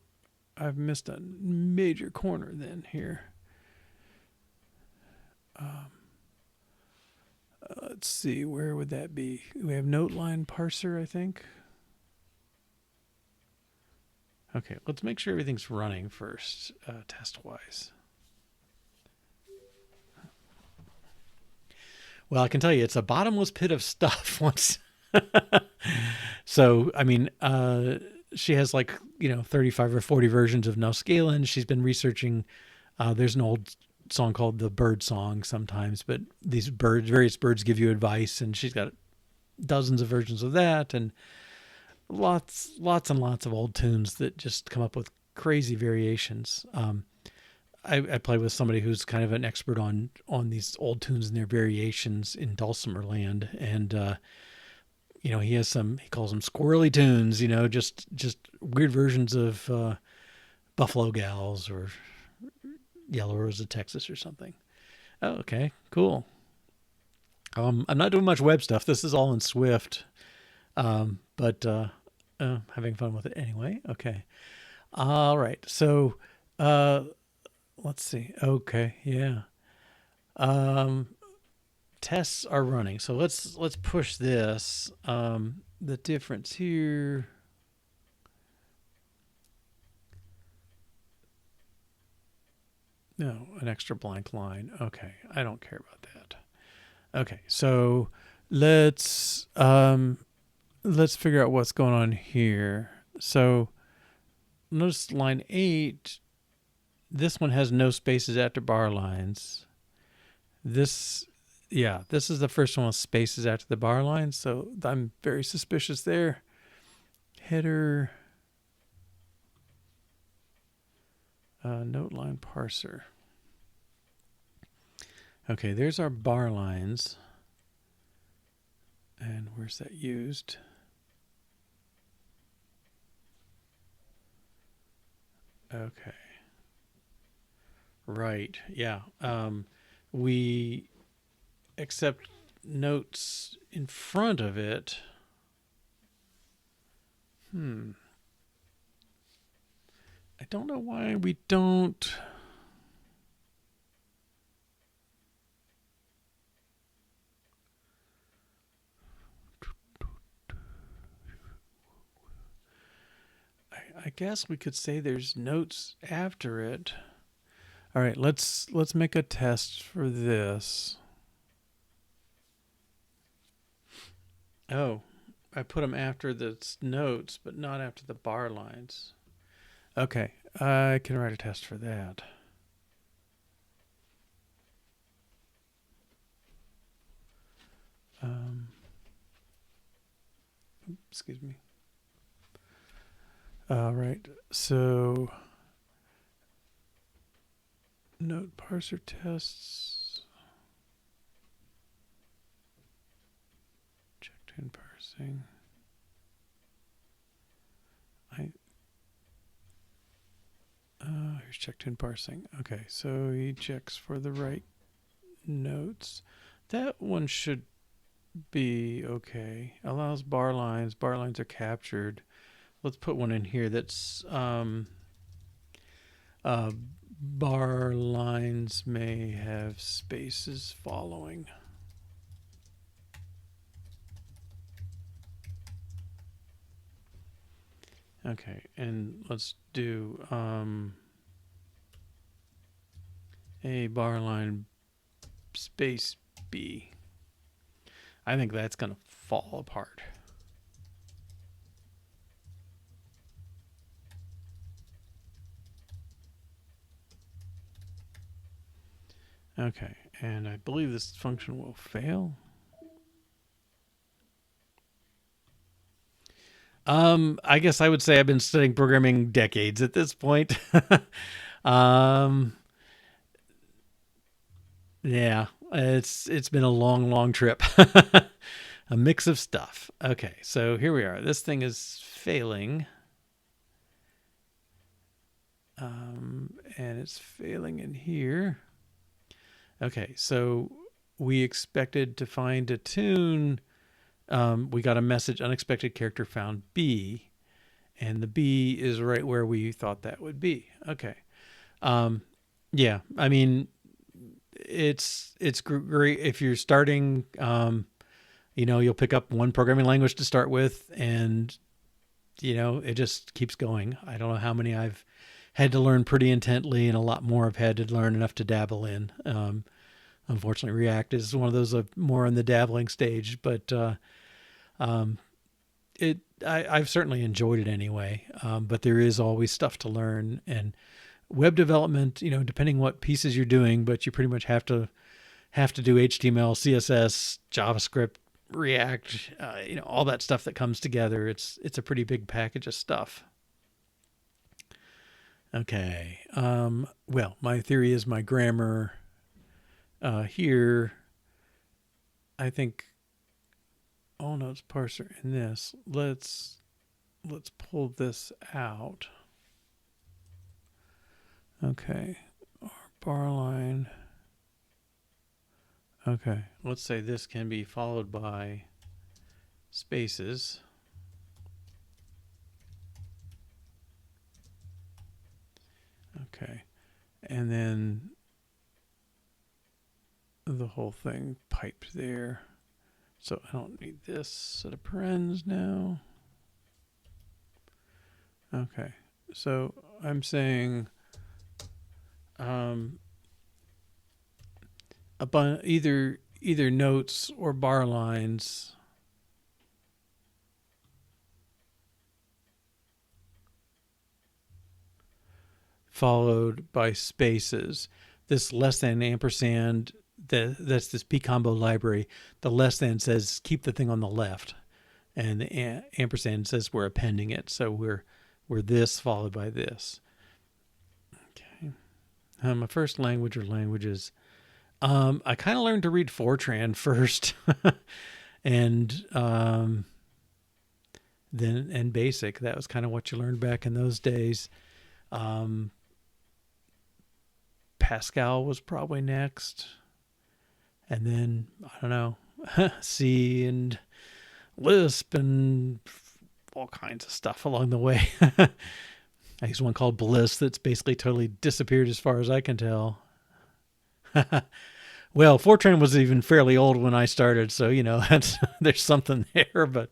S1: I've missed a major corner then here. Let's see, where would that be? We have note line parser, I think. Okay, let's make sure everything's running first, test-wise. Well, I can tell you, it's a bottomless pit of stuff once. So, I mean, she has 35 or 40 versions of Nauskalen. She's been researching. There's an old song called the Bird Song sometimes, but these various birds give you advice, and she's got dozens of versions of that, and lots and lots of old tunes that just come up with crazy variations. I play with somebody who's kind of an expert on these old tunes and their variations in dulcimer land, and he has he calls them squirrely tunes, just weird versions of Buffalo Gals or Yellow Rose of Texas or something. Oh, okay, cool. I'm not doing much web stuff. This is all in Swift, but having fun with it anyway. Okay. All right. So let's see. Okay. Yeah. Tests are running. So let's push this. The difference here. No, an extra blank line. Okay. I don't care about that. Okay. So let's figure out what's going on here. So notice line 8, this one has no spaces after bar lines. This is the first one with spaces after the bar lines, so I'm very suspicious there. Header, note line parser. Okay, there's our bar lines. And where's that used? Okay. Right. Yeah. We accept notes in front of it. I don't know why we don't. I guess we could say there's notes after it. All right, let's make a test for this. Oh, I put them after the notes, but not after the bar lines. Okay, I can write a test for that. Excuse me. All right, so note parser tests. Checked in parsing. here's check tune parsing. Okay, so he checks for the right notes. That one should be okay. Allows bar lines. Bar lines are captured. Let's put one in here that's bar lines may have spaces following. Okay, and let's do a bar line space B. I think that's going to fall apart. Okay, and I believe this function will fail. I guess I would say I've been studying programming decades at this point. Yeah, it's been a long trip. A mix of stuff. Okay, so here we are. This thing is failing. And it's failing in here. Okay, so we expected to find a tune. We got a message, unexpected character found B, and the B is right where we thought that would be. Okay. Yeah, I mean, it's great if you're starting. You'll pick up one programming language to start with, and it just keeps going. I don't know how many I've had to learn pretty intently, and a lot more I've had to learn enough to dabble in. Unfortunately, React is one of those more in the dabbling stage, but I've certainly enjoyed it anyway. But there is always stuff to learn, and web development, depending what pieces you're doing, but you pretty much have to do HTML, CSS, JavaScript, React, all that stuff that comes together. It's a pretty big package of stuff. Okay. Well, my theory is my grammar here, I think all notes parser in this. Let's pull this out. Okay. Our bar line. Okay. Let's say this can be followed by spaces. Okay. And then the whole thing piped there. So I don't need this set of parens now. Okay. So I'm saying either notes or bar lines followed by spaces. This less than ampersand, that's this P combo library. The less than says keep the thing on the left, and the ampersand says we're appending it. So we're this followed by this. Okay. My first language or languages. I kind of learned to read Fortran first, and then BASIC. That was kind of what you learned back in those days. Pascal was probably next, and then I don't know, C and Lisp and all kinds of stuff along the way. I used one called Bliss that's basically totally disappeared as far as I can tell. Well, Fortran was even fairly old when I started, so there's something there. But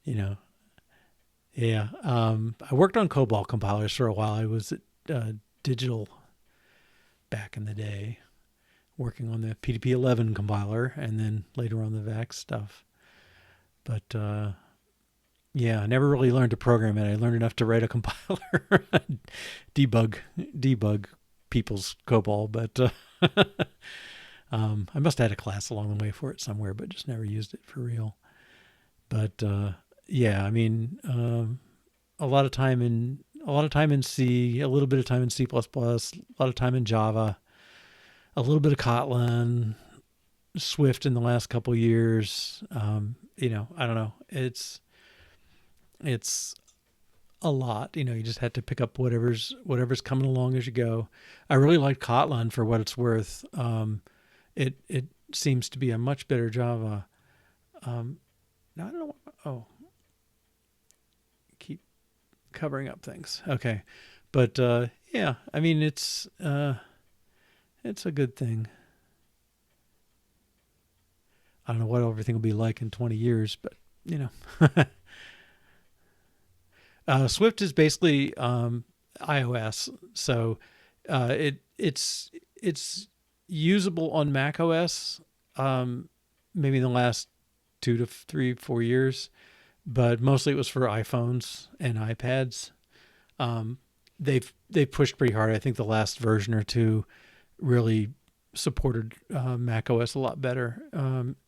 S1: yeah. I worked on COBOL compilers for a while. I was at Digital back in the day, working on the PDP-11 compiler, and then later on the VAX stuff. But yeah, I never really learned to program it. I learned enough to write a compiler, debug people's COBOL, but I must have had a class along the way for it somewhere, but just never used it for real. But yeah, I mean, a lot of time in C, a little bit of time in C++, a lot of time in Java, a little bit of Kotlin, Swift in the last couple of years. I don't know. It's a lot. You just had to pick up whatever's coming along as you go. I really liked Kotlin for what it's worth. It seems to be a much better Java. No, I don't know. Oh, keep covering up things. Okay, but yeah, I mean it's a good thing. I don't know what everything will be like in 20 years, but you know. Swift is basically iOS, so it's usable on Mac OS. Maybe in the last 2 to 3, 4 years, but mostly it was for iPhones and iPads. They've pushed pretty hard. I think the last version or two really supported Mac OS a lot better,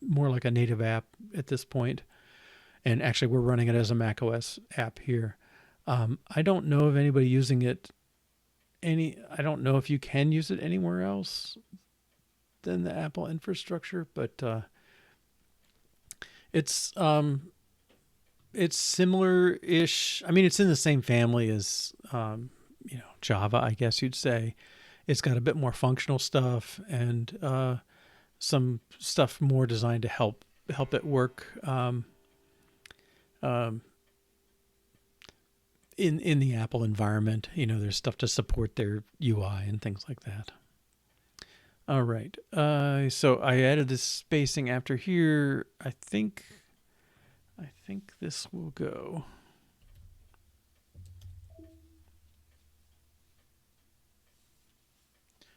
S1: more like a native app at this point. And actually, we're running it as a Mac OS app here. I don't know of anybody using it. I don't know if you can use it anywhere else than the Apple infrastructure, but it's similar-ish. I mean, it's in the same family as Java, I guess you'd say. It's got a bit more functional stuff and some stuff more designed to help it work in the Apple environment. There's stuff to support their UI and things like that. All right. So I added this spacing after here. I think this will go.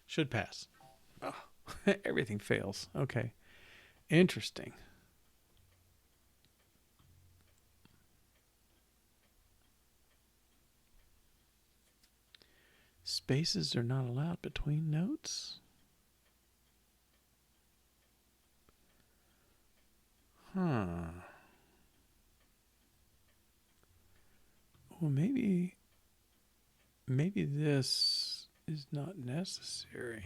S1: Should pass. Oh, everything fails. Okay. Interesting. Spaces are not allowed between notes? Huh. Well, maybe this is not necessary.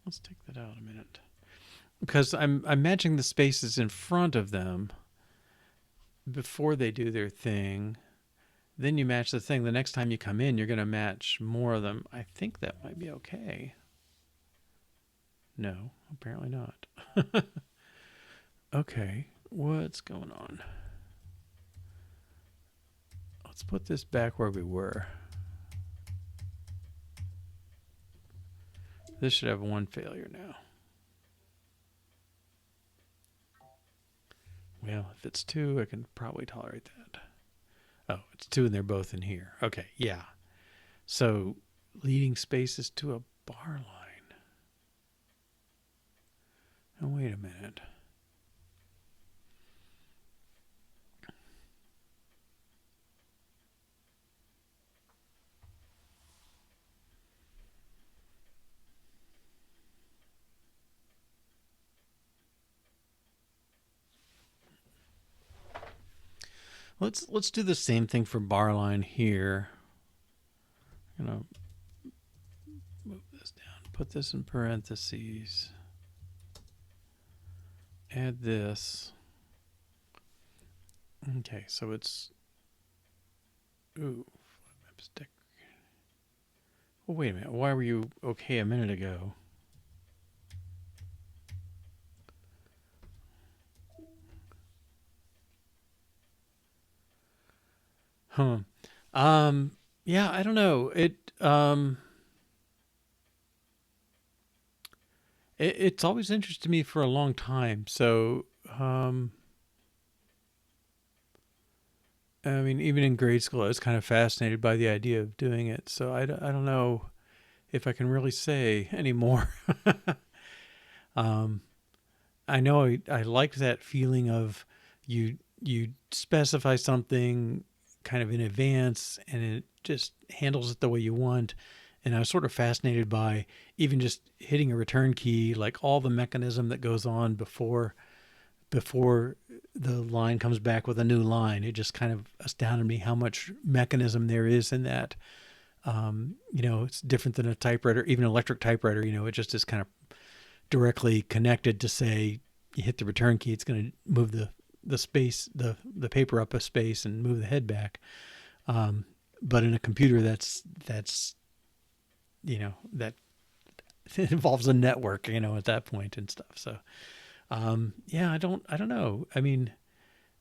S1: Let's take that out a minute. Because I'm matching the spaces in front of them before they do their thing. Then you match the thing. The next time you come in, you're going to match more of them. I think that might be okay. No, apparently not. Okay, what's going on? Let's put this back where we were. This should have one failure now. Well, if it's 2, I can probably tolerate that. Oh, it's 2 and they're both in here. Okay, yeah. So leading spaces to a bar line. Oh, wait a minute. Let's do the same thing for bar line here. I'm gonna move this down, put this in parentheses, add this. Okay, so it's stick. Well, wait a minute. Why were you okay a minute ago? Huh. Yeah, I don't know. It's always interested me for a long time. So, I mean, even in grade school, I was kind of fascinated by the idea of doing it. So I don't know if I can really say anymore. I know I liked that feeling of you specify something kind of in advance and it just handles it the way you want. And I was sort of fascinated by even just hitting a return key, like all the mechanism that goes on before the line comes back with a new line. It just kind of astounded me how much mechanism there is in that. It's different than a typewriter, even an electric typewriter. It just is kind of directly connected to say you hit the return key, it's going to move the the space, the paper up a space and move the head back. But in a computer, that's that it involves a network, at that point and stuff. So yeah, I don't know. I mean,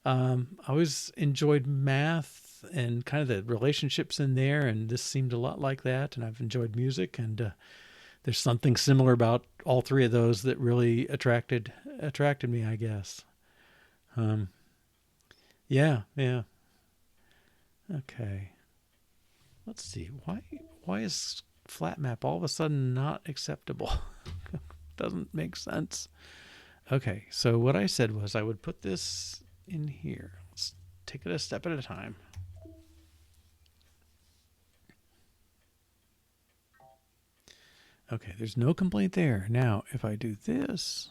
S1: I always enjoyed math and kind of the relationships in there, and this seemed a lot like that. And I've enjoyed music, and there's something similar about all three of those that really attracted me, I guess. Um, yeah, yeah. Okay. Let's see. Why is flat map all of a sudden not acceptable? Doesn't make sense. Okay, so what I said was I would put this in here. Let's take it a step at a time. Okay, there's no complaint there. Now, if I do this,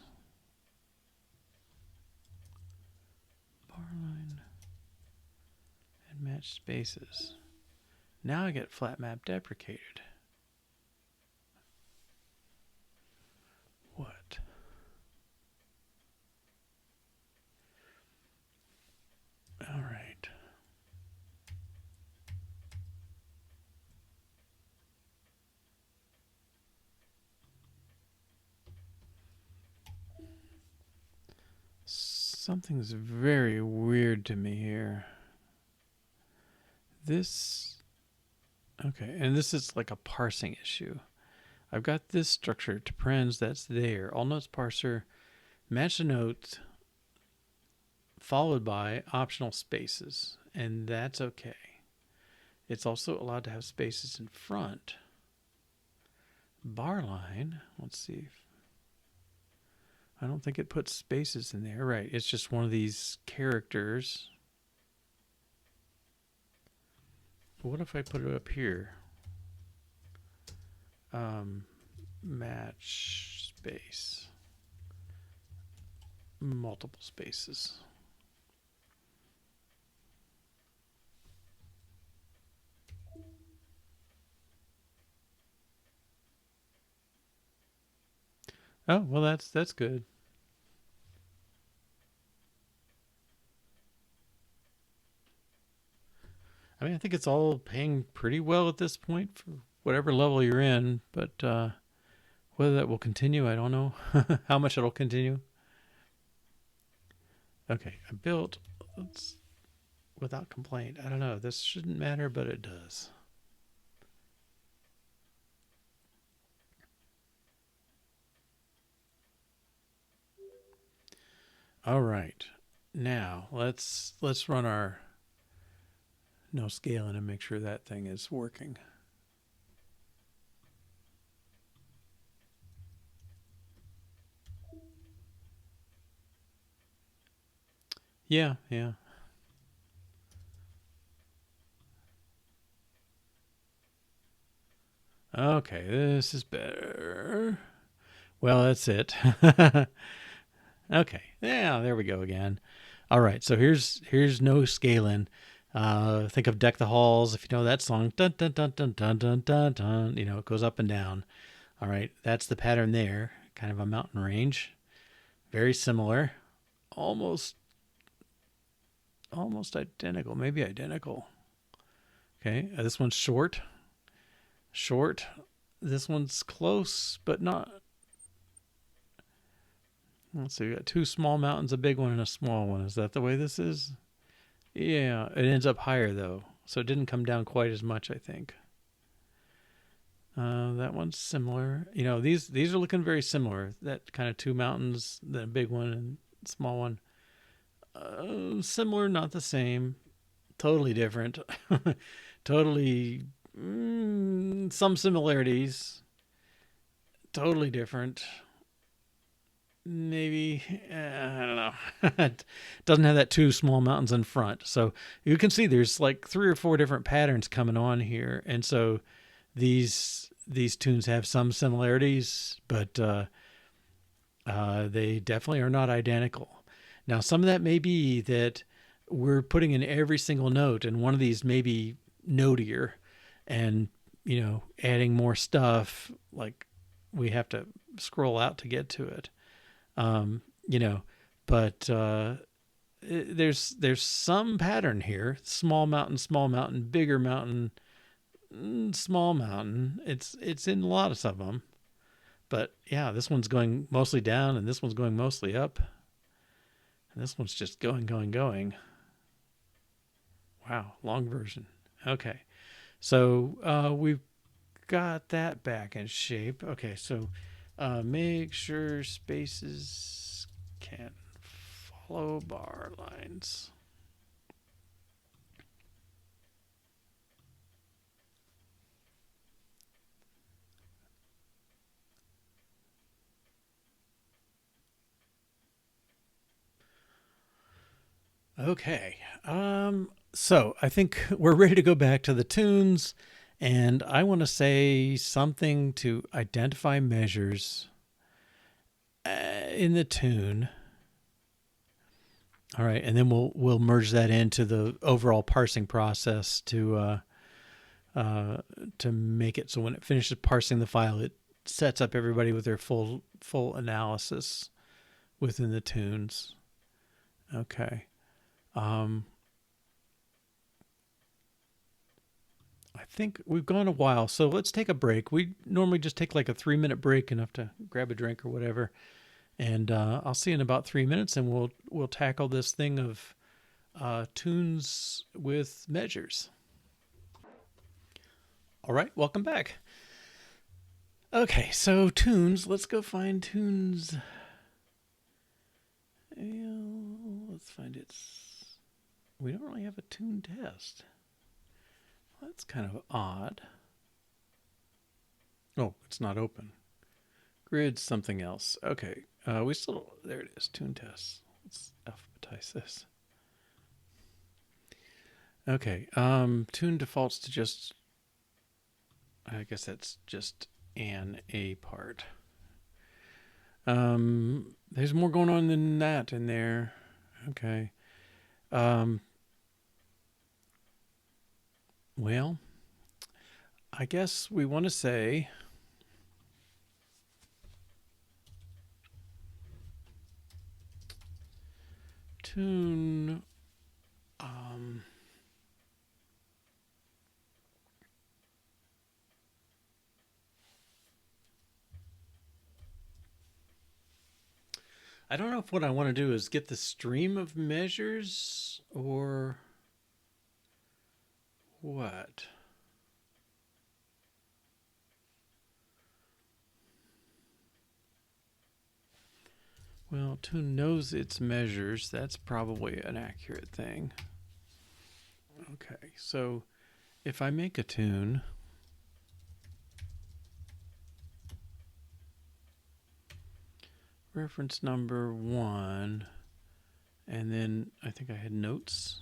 S1: bar line and match spaces. Now I get flat map deprecated. What? All right. Something's very weird to me here. This, okay, and this is like a parsing issue. I've got this structure to parens that's there. All notes parser, match the notes, followed by optional spaces, and that's okay. It's also allowed to have spaces in front. Bar line, let's see. I don't think it puts spaces in there. Right, it's just one of these characters. What if I put it up here? Match space. Multiple spaces. Oh, well, that's good. I mean, I think it's all paying pretty well at this point for whatever level you're in, but whether that will continue, I don't know. How much it'll continue. Okay, I built without complaint. I don't know. This shouldn't matter, but it does. All right. Now let's run our no scaling and make sure that thing is working. Yeah, yeah. Okay, this is better. Well, that's it. Okay. Yeah, there we go again. All right, so here's no scaling. Think of Deck the Halls, if you know that song. Dun dun dun dun dun dun dun dun. It goes up and down. All right, that's the pattern there. Kind of a mountain range. Very similar. Almost identical. Maybe identical. Okay, this one's short. Short. This one's close, but not. Let's see, we got two small mountains, a big one and a small one. Is that the way this is? Yeah, it ends up higher though, so it didn't come down quite as much, I think. That one's similar. These are looking very similar. That kind of two mountains, then a big one and small one. Similar, not the same. Totally different. Totally, some similarities. Totally different. Maybe, I don't know. It doesn't have that two small mountains in front. So you can see there's like 3 or 4 different patterns coming on here. And so these tunes have some similarities, but they definitely are not identical. Now, some of that may be that we're putting in every single note, and one of these may be notier, and adding more stuff, like we have to scroll out to get to it. Um, you know, but there's some pattern here. Small mountain, bigger mountain, small mountain. It's in lots of them. But yeah, this one's going mostly down and this one's going mostly up. And this one's just going, going, going. Wow, long version. Okay. So we've got that back in shape. Okay, so make sure spaces can follow bar lines. Okay. So I think we're ready to go back to the tunes, and I want to say something to identify measures in the tune. All right, and then we'll merge that into the overall parsing process to make it so when it finishes parsing the file, it sets up everybody with their full analysis within the tunes. Okay. I think we've gone a while, so let's take a break. We normally just take like a 3-minute break, enough to grab a drink or whatever. And I'll see you in about 3 minutes, and we'll tackle this thing of tunes with measures. All right, welcome back. Okay, so tunes. Let's go find tunes. Let's find it. We don't really have a tune test. That's kind of odd. Oh, it's not open. Grid something else. Okay, we still, there it is, tune tests. Let's alphabetize this. Okay, tune defaults to just, I guess that's just an A part. There's more going on than that in there. Okay. Well, I guess we want to say tune I don't know if what I want to do is get the stream of measures or what. Well, tune knows its measures. That's probably an accurate thing. Okay, so if I make a tune, reference number 1, and then I think I had notes.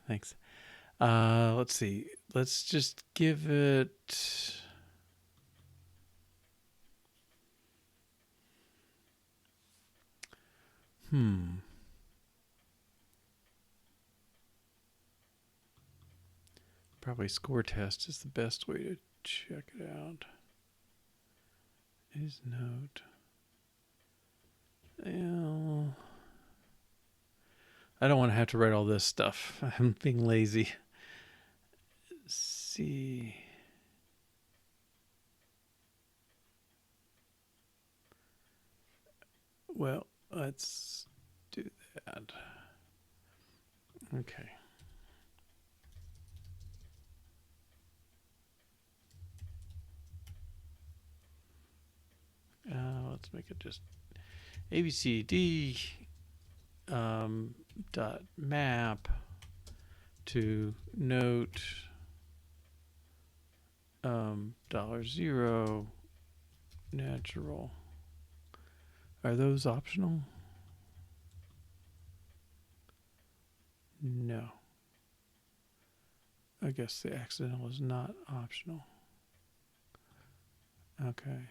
S1: Thanks. Let's see. Let's just give it. Probably score test is the best way to check it out. Is note. Well, I don't want to have to write all this stuff. I'm being lazy. See. Well, let's do that. Okay. Let's make it just ABCD dot map to note $0 natural. Are those optional? No. I guess the accidental is not optional. Okay.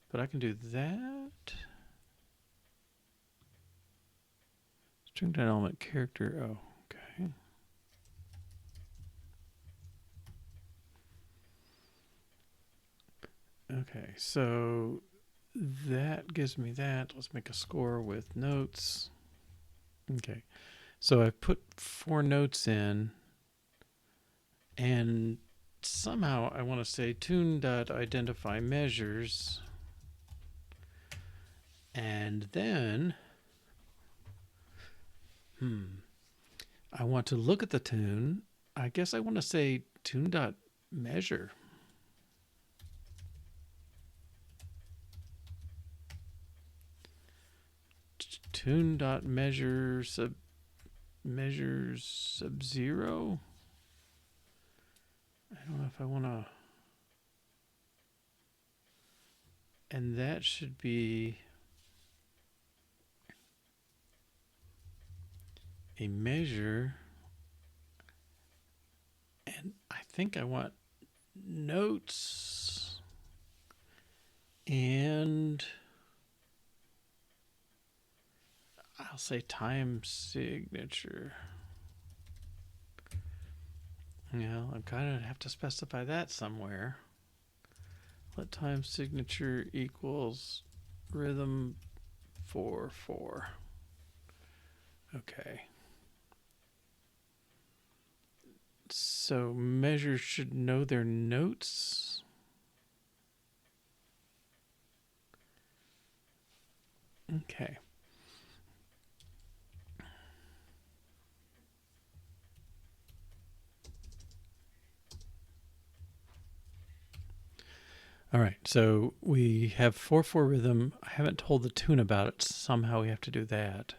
S1: But I can do that. String down element character. Oh, okay. Okay, so that gives me that. Let's make a score with notes. Okay, so I've put 4 notes in, and somehow I want to say tune.identify measures, and then I want to look at the tune. I guess I want to say tune.measure. Tune.measure measures sub 0. I don't know if I want to. And that should be a measure. And I think I want notes and I'll say time signature. Yeah, I'm kind of have to specify that somewhere. Let time signature equals rhythm 4/4. Okay. So measures should know their notes. Okay. All right, so we have 4/4 rhythm. I haven't told the tune about it. Somehow we have to do that.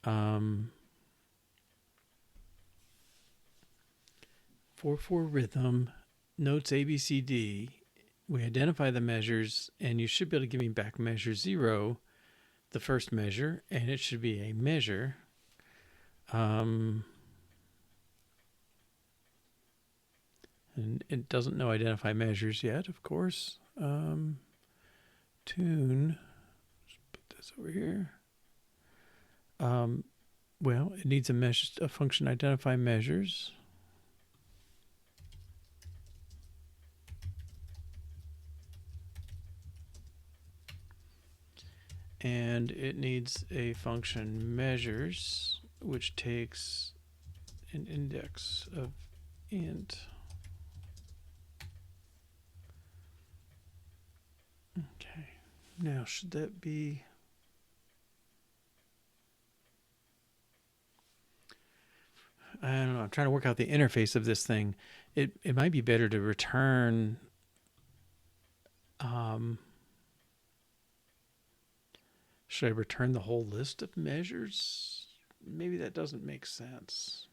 S1: 4/4 rhythm, notes A, B, C, D. We identify the measures, and you should be able to give me back measure 0, the first measure, and it should be a measure. And it doesn't know identify measures yet, of course. Tune, let's put this over here. Well, it needs a function identify measures. And it needs a function measures, which takes an index of int. Okay, now should that be... I don't know, I'm trying to work out the interface of this thing. It might be better to return should I return the whole list of measures? Maybe that doesn't make sense.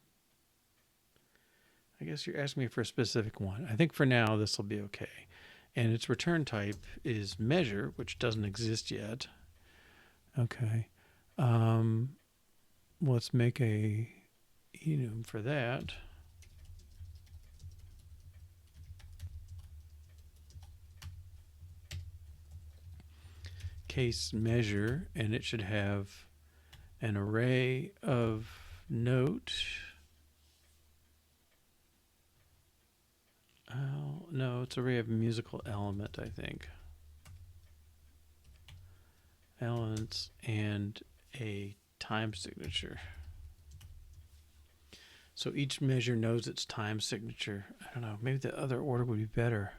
S1: I guess you're asking me for a specific one. I think for now this will be okay. And its return type is measure, which doesn't exist yet. Okay. Let's make a enum for that. Case measure, and it should have an array of note. Oh, no, it's array of musical element, I think. Elements and a time signature. So each measure knows its time signature. I don't know, maybe the other order would be better.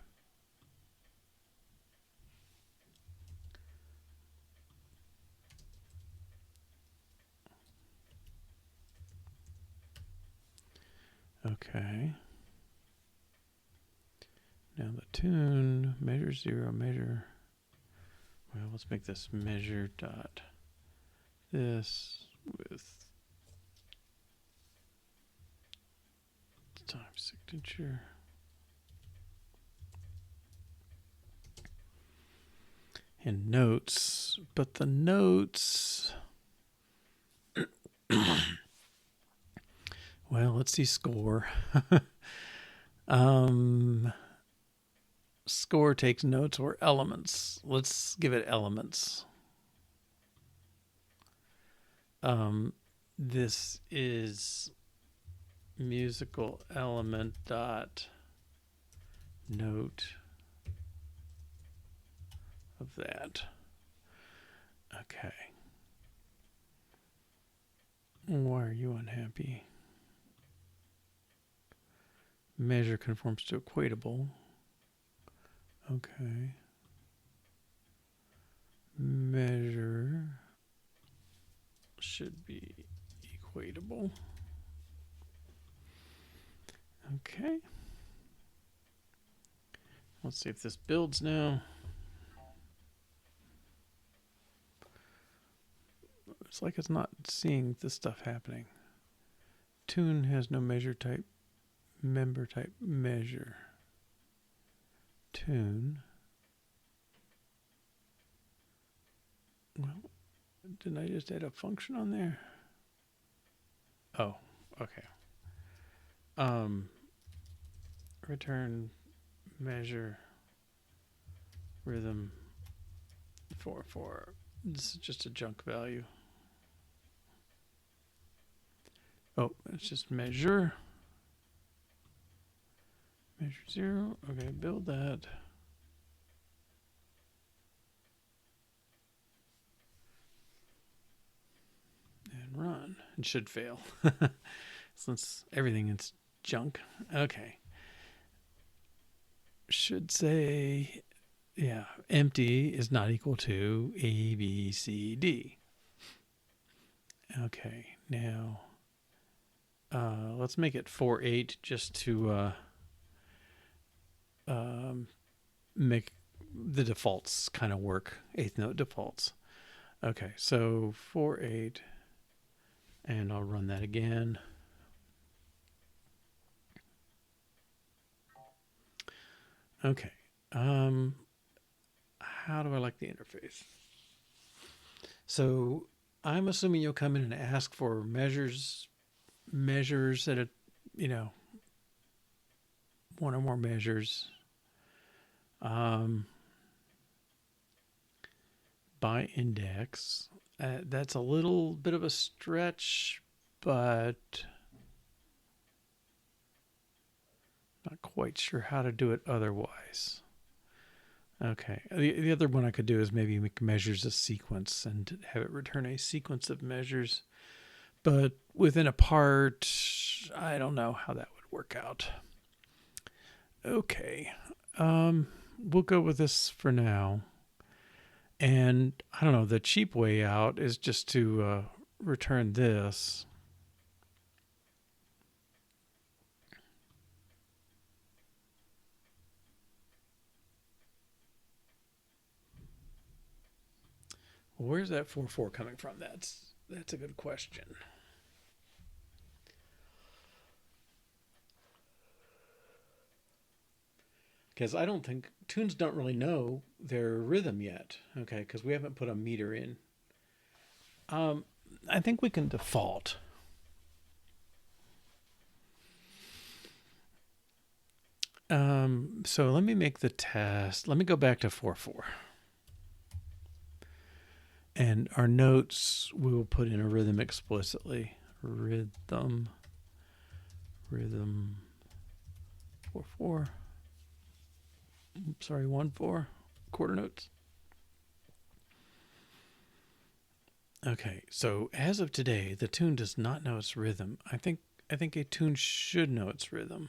S1: Okay. Now the tune, measure 0, measure. Well, let's make this measure dot this with time signature. And notes, but the notes, well, let's see score. Score takes notes or elements. Let's give it elements. This is musical element dot note of that. Okay. Why are you unhappy? Measure conforms to equatable. Okay. Measure should be equatable. Okay. Let's see if this builds now. It's like it's not seeing this stuff happening. Tune has no measure type, member type, measure. Tune. Well, didn't I just add a function on there? Oh, okay. Return measure rhythm 4. This is just a junk value. Oh, it's just measure. Measure 0. Okay, build that. And run. It should fail. Since everything is junk. Okay. Should say, yeah, empty is not equal to A, B, C, D. Okay, now let's make it 4/8 just to make the defaults kind of work, eighth note defaults. Okay, so 4/8, and I'll run that again. Okay, how do I like the interface? So I'm assuming you'll come in and ask for measures at a, one or more measures. By index. That's a little bit of a stretch, but not quite sure how to do it otherwise. Okay. The other one I could do is maybe make measures a sequence and have it return a sequence of measures. But within a part, I don't know how that would work out. Okay. We'll go with this for now. And I don't know, the cheap way out is just to return this. Where's that 4/4 coming from? That's a good question. Because I don't think tunes don't really know their rhythm yet. Okay, because we haven't put a meter in. I think we can default. So let me make the test. Let me go back to 4/4. And our notes, we will put in a rhythm explicitly. Rhythm 4/4. Sorry, 1/4 quarter notes. Okay, so as of today, the tune does not know its rhythm. I think a tune should know its rhythm.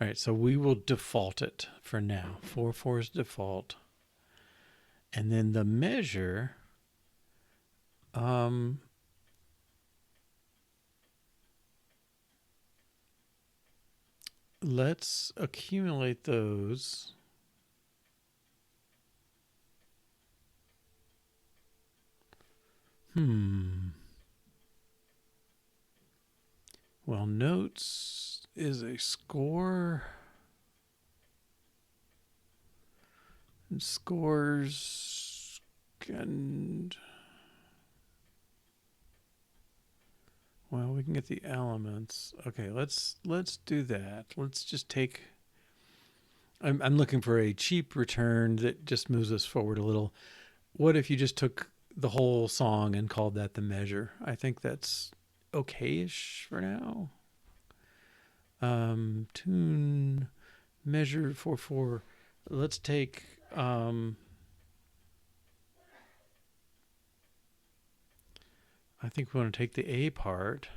S1: All right, so we will default it for now. 4/4 is default. And then the measure, let's accumulate those. Well, notes is a score. And scores and well, we can get the elements. Okay, let's do that. Let's just take. I'm looking for a cheap return that just moves us forward a little. What if you just took the whole song and called that the measure? I think that's okay-ish for now. Tune measure 4/4. Let's take I think we want to take the A part,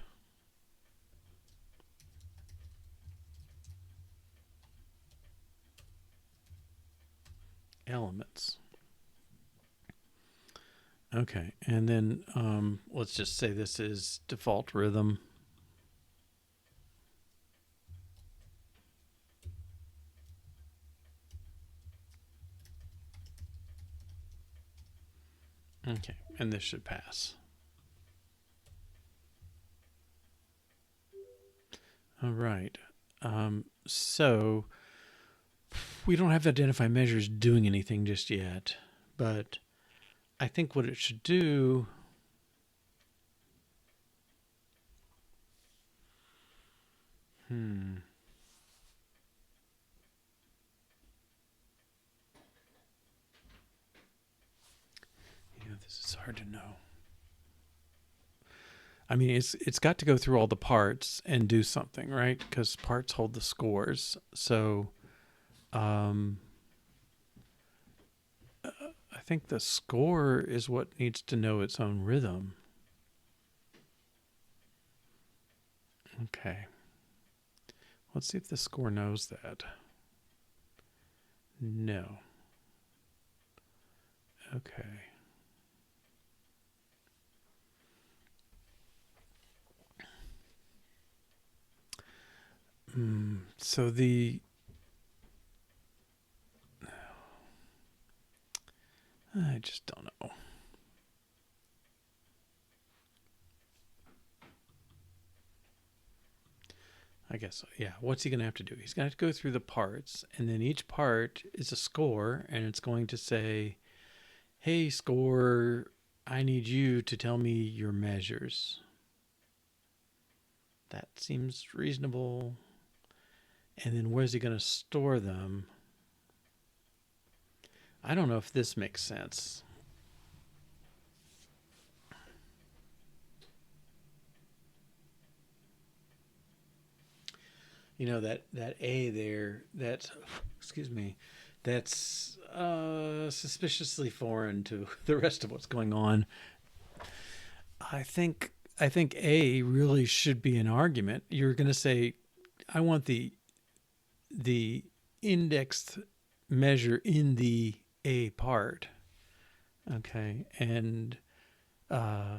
S1: elements. Okay, and then let's just say this is default rhythm. Okay, and this should pass. All right. So we don't have to identify measures doing anything just yet, but I think what it should do. This is hard to know. I mean, it's got to go through all the parts and do something, right? Because parts hold the scores. So, I think the score is what needs to know its own rhythm. Okay. Let's see if the score knows that. No. Okay. So I just don't know. I guess, yeah. What's he going to have to do? He's going to have to go through the parts, and then each part is a score, and it's going to say, hey, score, I need you to tell me your measures. That seems reasonable. And then where's he going to store them? I don't know if this makes sense. You know, that A there, excuse me, that's suspiciously foreign to the rest of what's going on. I think A really should be an argument. You're going to say, I want the indexed measure in the A part. Okay, and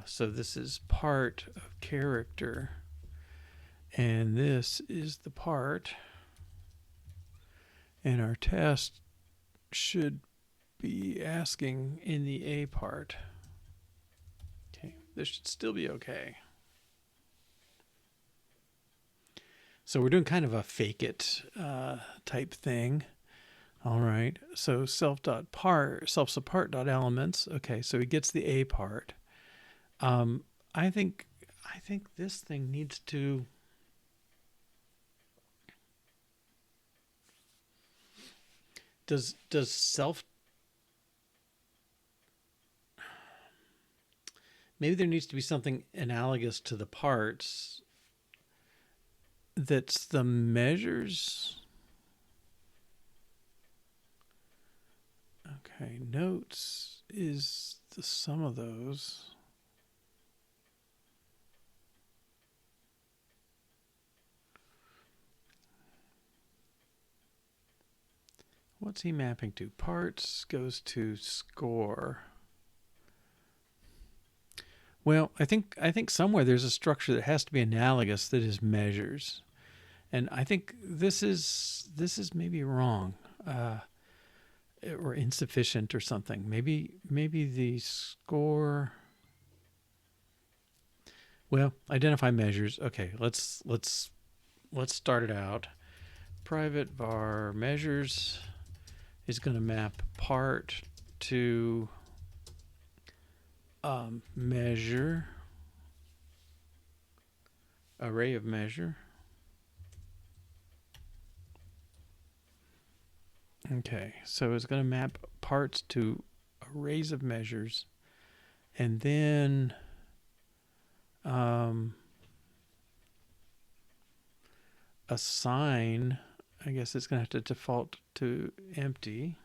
S1: so this is part of character, and this is the part, and our test should be asking in the A part. Okay, this should still be okay. So we're doing kind of a fake it type thing. All right. So self.part.elements. Okay, so he gets the A part. I think this thing needs to does self maybe there needs to be something analogous to the parts that's the measures. Okay, notes is the sum of those. What's he mapping to? Parts goes to score. Well, I think somewhere there's a structure that has to be analogous that is measures, and I think this is maybe wrong, or insufficient or something. Maybe the score. Well, identify measures. Okay, let's start it out. Private var measures is going to map part to measure, array of measure. Okay, so it's going to map parts to arrays of measures, and then assign, I guess it's going to have to default to empty.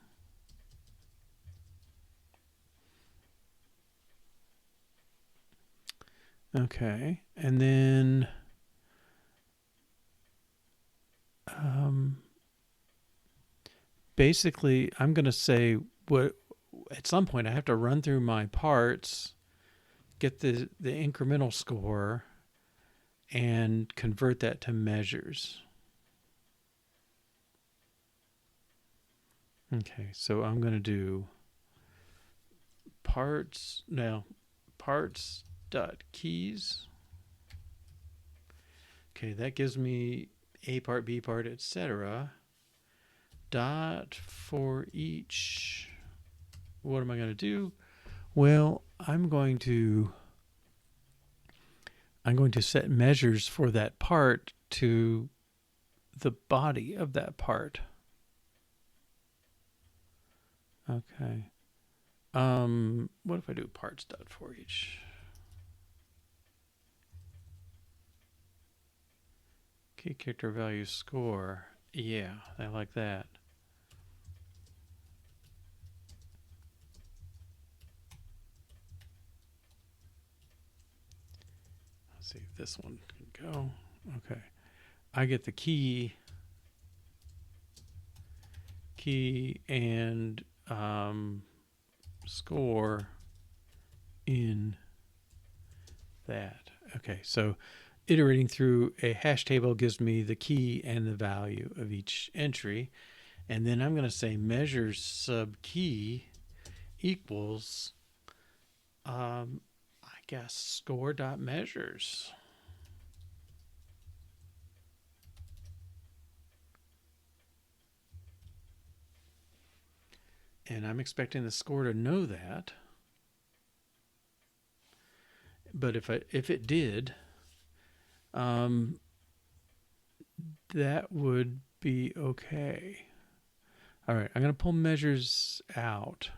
S1: Okay. And then basically I'm going to say what at some point I have to run through my parts, get the incremental score, and convert that to measures. Okay, so I'm going to do parts dot keys. Okay, that gives me A part, B part, etc. Dot for each. What am I going to do? Well, I'm going to set measures for that part to the body of that part. Okay. What if I do parts dot for each? Key character value score. Yeah, I like that. Let's see if this one can go. Okay. I get the key and score in that. Okay, so iterating through a hash table gives me the key and the value of each entry. And then I'm going to say measures sub key equals, I guess, score dot measures. And I'm expecting the score to know that. But if it did, that would be okay. All right, I'm going to pull measures out.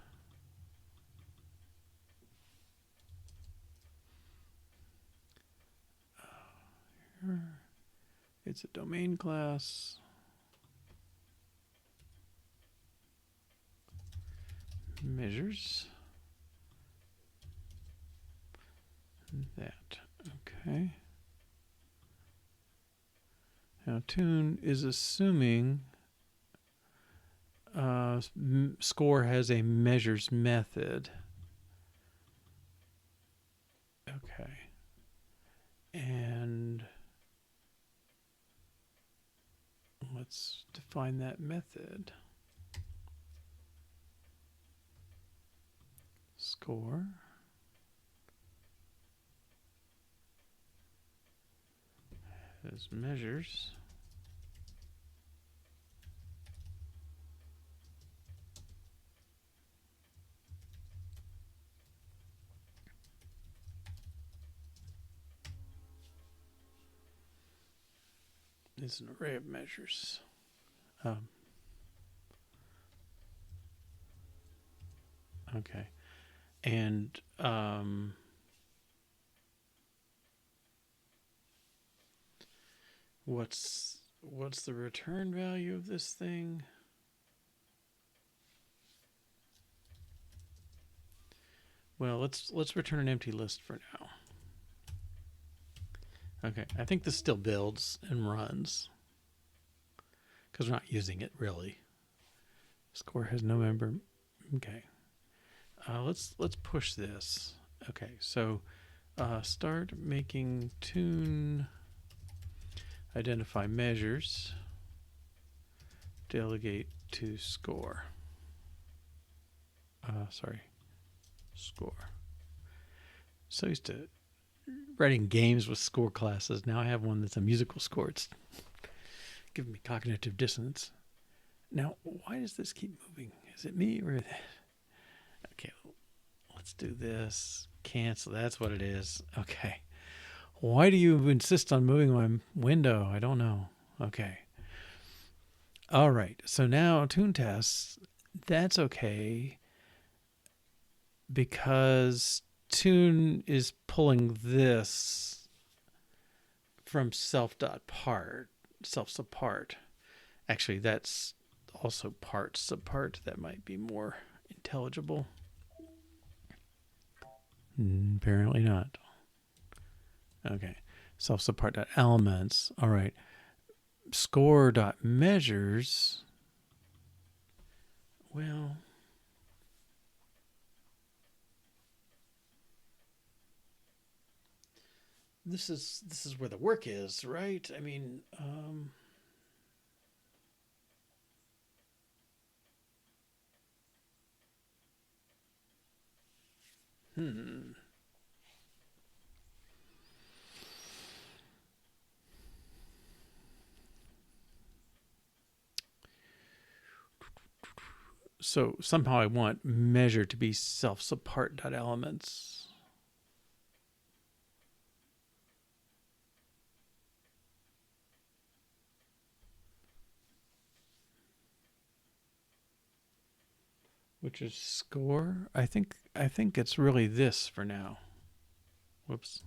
S1: It's a domain class. Measures. That. Okay. Now Tune is assuming score has a measures method. Okay. And let's define that method. Score. Has measures. Is an array of measures. Okay. And what's the return value of this thing? Well, let's return an empty list for now. Okay, I think this still builds and runs because we're not using it really. Score has no member. Okay, let's push this. Okay, so start making tune. Identify measures. Delegate to score. Score. So used to writing games with score classes. Now I have one that's a musical score. It's giving me cognitive dissonance. Now, why does this keep moving? Is it me or that? Okay, let's do this. Cancel. That's what it is. Okay. Why do you insist on moving my window? I don't know. Okay. All right. So now tune tests. That's okay because tune is pulling this from self.part. Actually, that's also part subpart. That might be more intelligible. Apparently not. Okay. Self-support.elements. All right. Score.measures. Well, this is where the work is, right? I mean, hmm. So somehow I want measure to be self-support.elements. Which is score. I think it's really this for now. Whoops.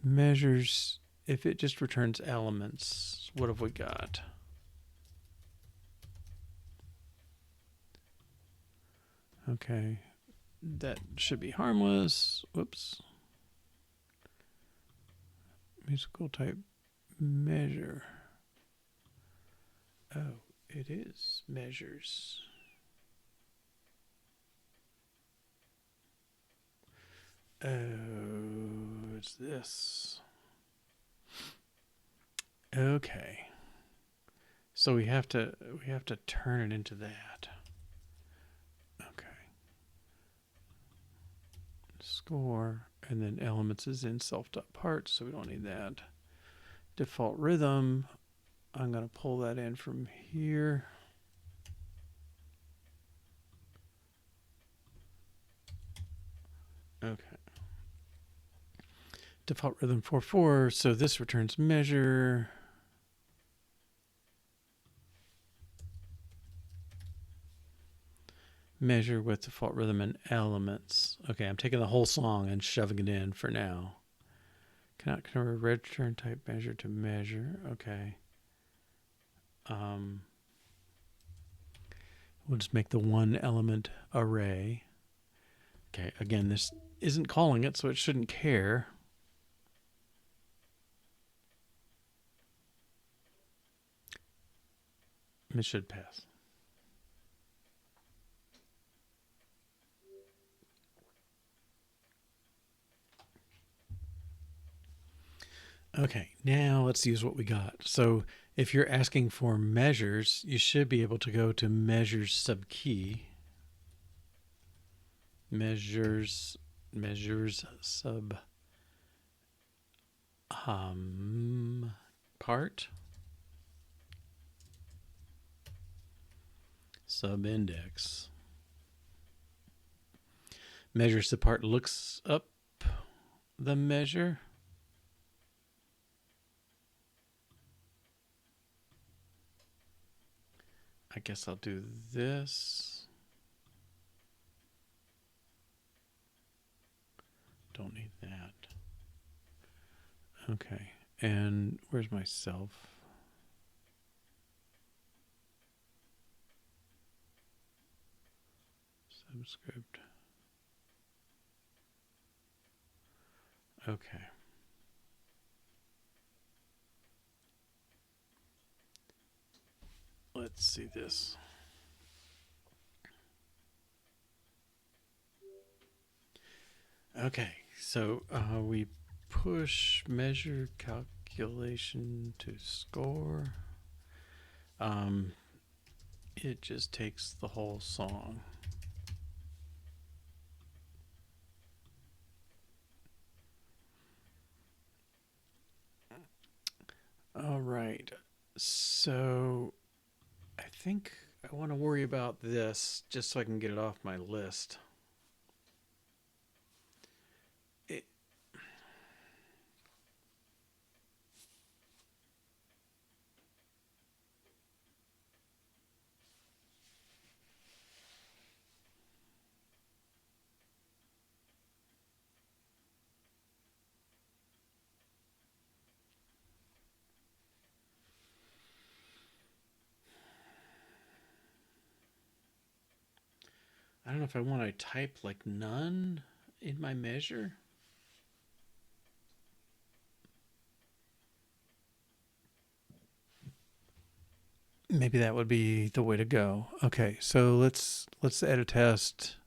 S1: Measures, if it just returns elements, what have we got? Okay. That should be harmless. Whoops. Musical type measure. Oh, it is measures. Oh, it's this. Okay. So we have to turn it into that. Okay. Score, and then elements is in self.parts, so we don't need that. Default rhythm, I'm going to pull that in from here. Okay. Default rhythm 4/4, so this returns measure. Measure with default rhythm and elements. Okay, I'm taking the whole song and shoving it in for now. Cannot convert a return type measure to measure. Okay. We'll just make the one element array. Okay, again, this isn't calling it, so it shouldn't care. It should pass. Okay, now let's use what we got. So if you're asking for measures, you should be able to go to measures subkey. Measures sub part subindex. Measure subpart looks up the measure. I guess I'll do this. Don't need that. Okay, and where's my self? Subscript. Okay. Let's see this. Okay, so we push measure calculation to score. It just takes the whole song. All right, so I think I want to worry about this just so I can get it off my list. It, I don't know if I want to type like none in my measure. maybe that would be the way to go. Okay, so let's add a test.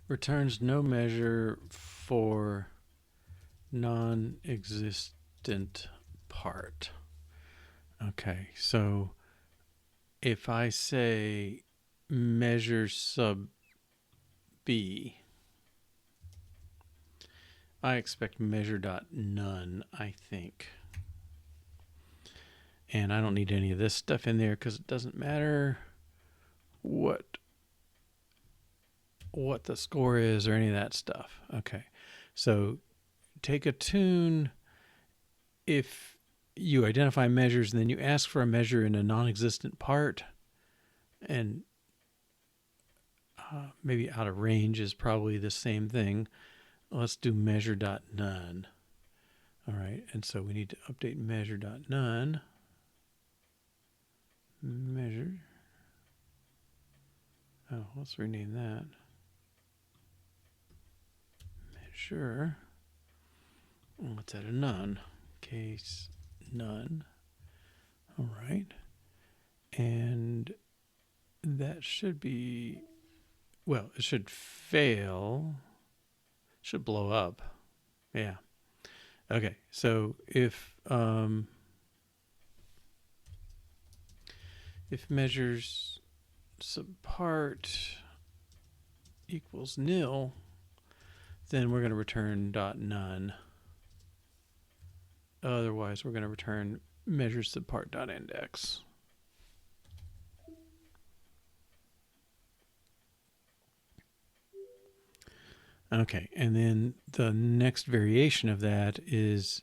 S1: Returns no measure for non-existent part. Okay, so if I say measure sub b, I expect measure dot none, I think. And I don't need any of this stuff in there because it doesn't matter what the score is or any of that stuff. Okay, so take a tune. If you identify measures and then you ask for a measure in a non-existent part, and maybe out of range is probably the same thing. Let's do measure dot none. All right, and so we need to update measure dot none. Measure. Oh, let's rename that. Measure. Let's add a none. Case none. All right. And that should be, well, it should fail. Should blow up. Yeah. Okay. So if measures subpart equals nil, then we're going to return dot none. Otherwise, we're going to return measures subpart dot index. Okay, and then the next variation of that is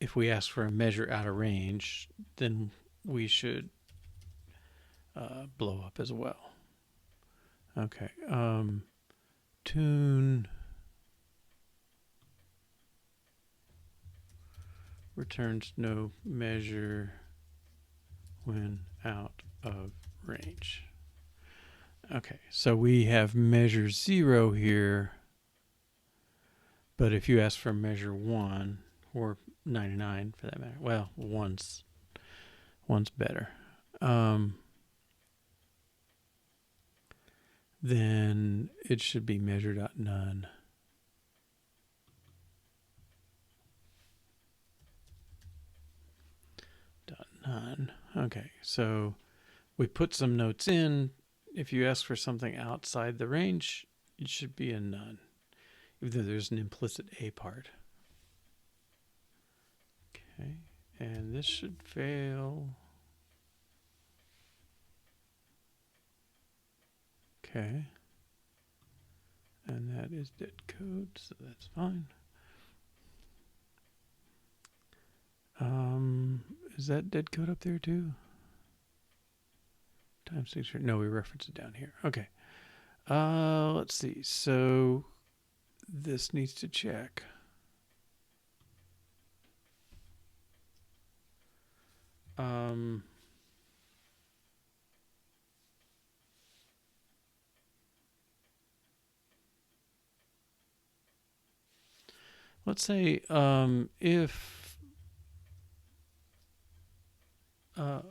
S1: if we ask for a measure out of range, then we should blow up as well. Okay, tune returns no measure when out of range. Okay, so we have measure 0 here, but if you ask for measure 1 or 99 for that matter, well, one's better. Then it should be measure dot none. Dot none. Okay, so we put some notes in. If you ask for something outside the range, it should be a none, even though there's an implicit a part. Okay, and this should fail. Okay, and that is dead code, so that's fine. Is that dead code up there too? Time signature. No, we reference it down here. Okay. Let's see. So this needs to check. Let's say if I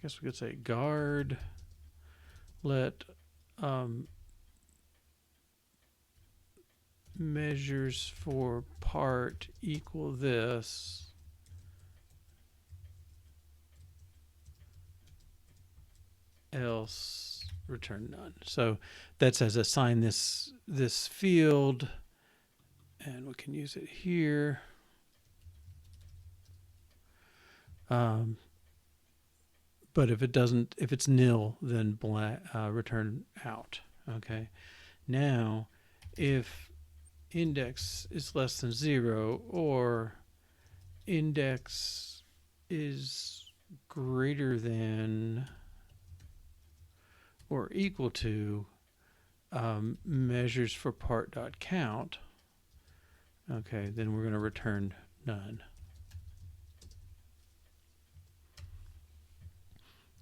S1: guess we could say guard let measures for part equal this, else return none. So that says assign this field, and we can use it here. But if it doesn't, if it's nil, then return out. Okay. Now, if index is less than 0 or index is greater than or equal to measures for part dot count, Okay, then we're going to return none.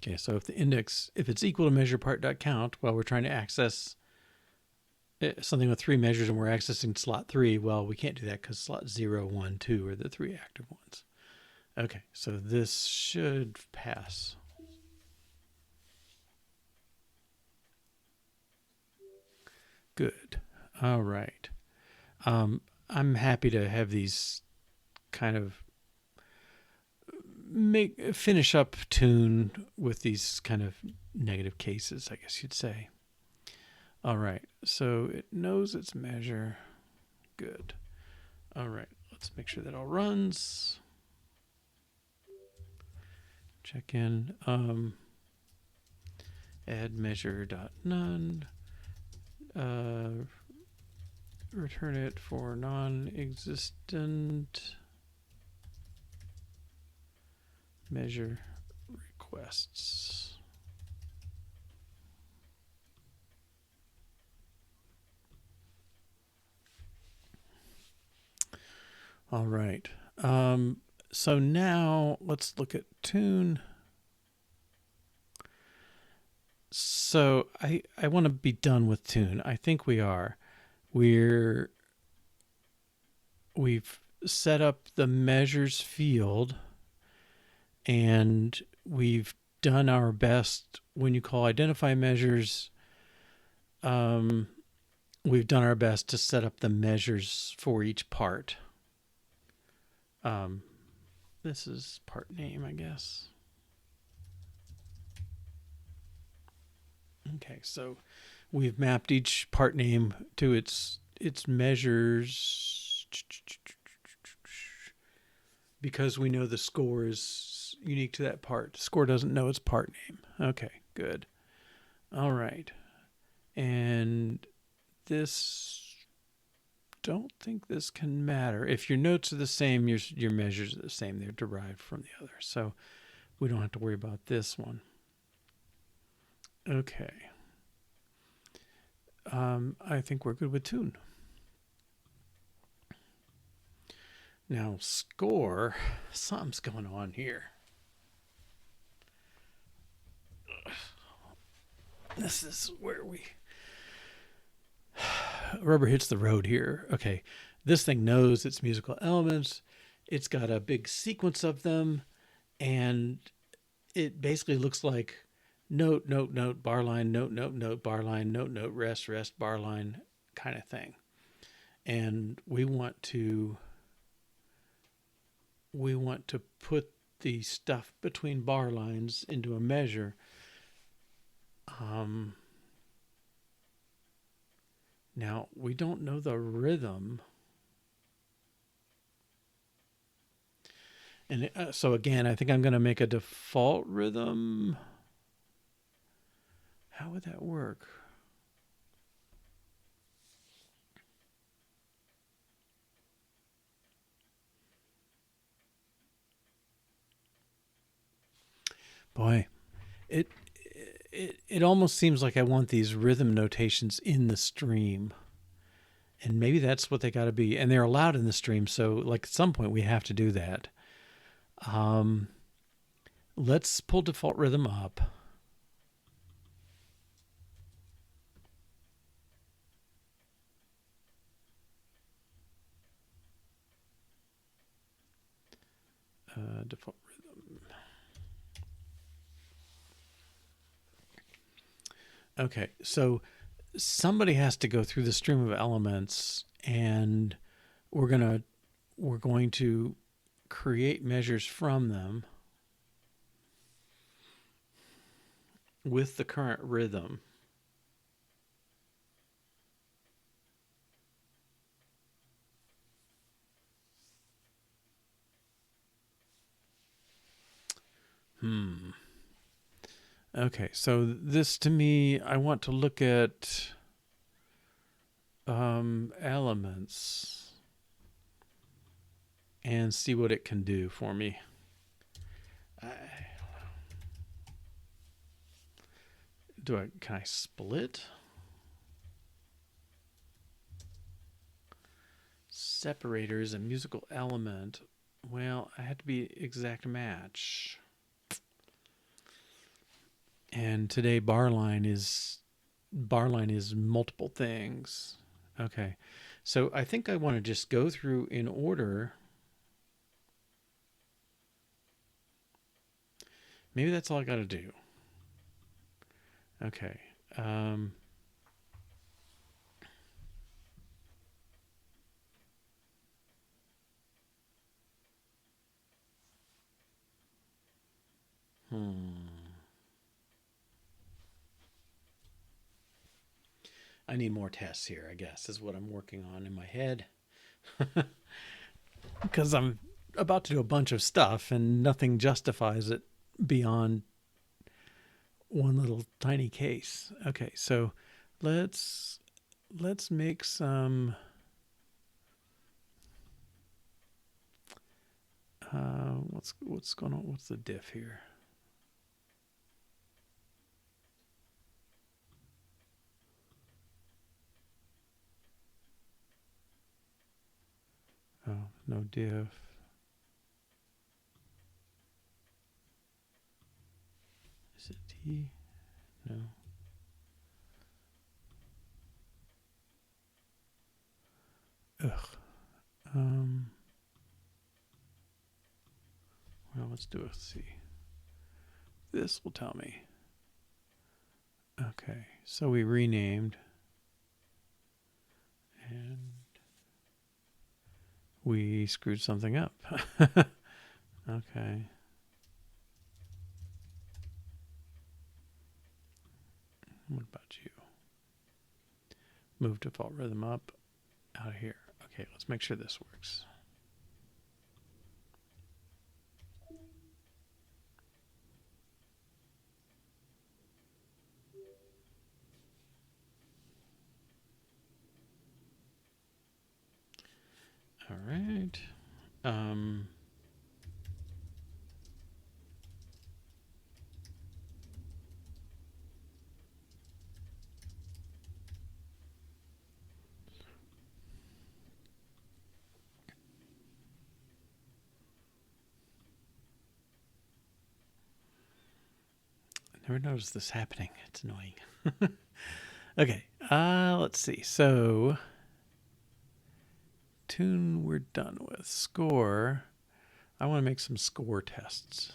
S1: Okay, so if the index, if it's equal to measure part.count, while we're trying to access something with 3 measures and we're accessing slot 3, well, we can't do that because slot 0, 1, 2 are the 3 active ones. Okay, so this should pass. Good. All right. I'm happy to have these kind of finish up tune with these kind of negative cases, I guess you'd say. All right, so it knows its measure. Good. All right, let's make sure that all runs. Check in. Add measure dot none. Return it for non-existent measure requests. All right. So now let's look at tune. So I want to be done with tune. I think we are. We've set up the measures field, and we've done our best. When you call identify measures, we've done our best to set up the measures for each part. This is part name, I guess. Okay, so we've mapped each part name to its measures because we know the score is unique to that part. Score doesn't know its part name. Okay, good. All right. And this, don't think this can matter. If your notes are the same, your measures are the same. They're derived from the other. So we don't have to worry about this one. Okay. I think we're good with tune. Now score, something's going on here. This is where rubber hits the road here. Okay, this thing knows its musical elements. It's got a big sequence of them, and it basically looks like note, note, note, bar line, note, note, note, bar line, note, note, rest, rest, bar line kind of thing. And we want to put the stuff between bar lines into a measure. Now, we don't know the rhythm. And so again, I think I'm going to make a default rhythm. How would that work? Boy, it almost seems like I want these rhythm notations in the stream. And maybe that's what they got to be. And they're allowed in the stream. So like at some point we have to do that. Let's pull default rhythm up. Default rhythm. Okay, so somebody has to go through the stream of elements, and we're going to create measures from them with the current rhythm. Okay, so this to me, I want to look at elements and see what it can do for me. Can I split? separator is a musical element. Well, I had to be exact match. And today bar line is multiple things. Okay. So I think I want to just go through in order. Maybe that's all I got to do. Okay. I need more tests here, I guess, is what I'm working on in my head. Because I'm about to do a bunch of stuff and nothing justifies it beyond one little tiny case. Okay, so let's make some what's going on? What's the diff here? Oh, no diff. Is it T? No. Ugh. Well, let's do a C. This will tell me. Okay, so we renamed and we screwed something up. Okay. What about you? Move default rhythm up out of here. Okay, let's make sure this works. All right. I never noticed this happening. It's annoying. Okay, let's see. So, tune we're done with. Score. I want to make some score tests.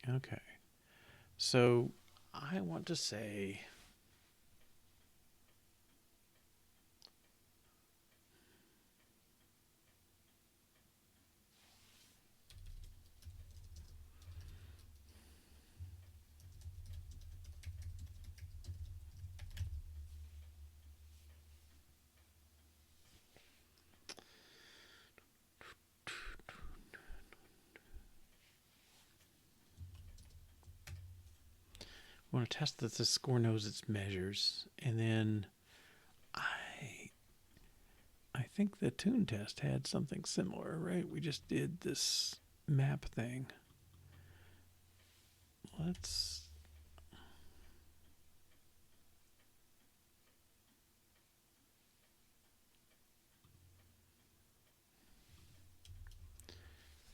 S1: Okay. So, I want to say I want to test that the score knows its measures, and then I think the tune test had something similar, right? We just did this map thing. Let's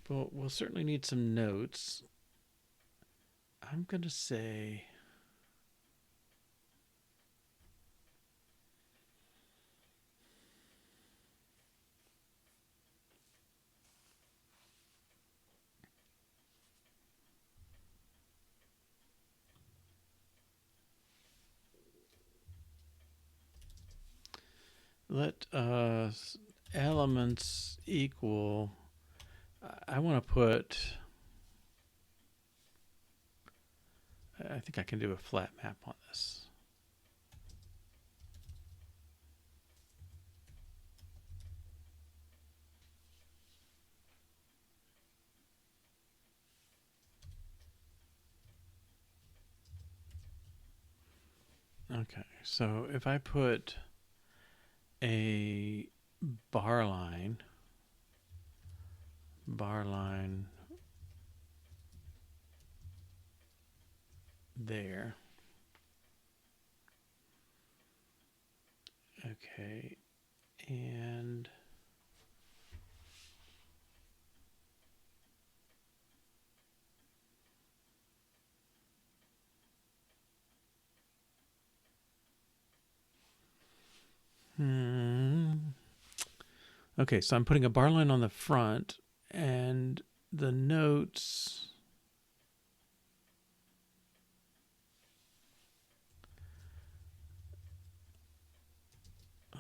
S1: well, we'll certainly need some notes. I'm going to say let elements equal. I want to put. I think I can do a flat map on this. Okay, so if I put a bar line, there. Okay, and okay, so I'm putting a bar line on the front, and the notes.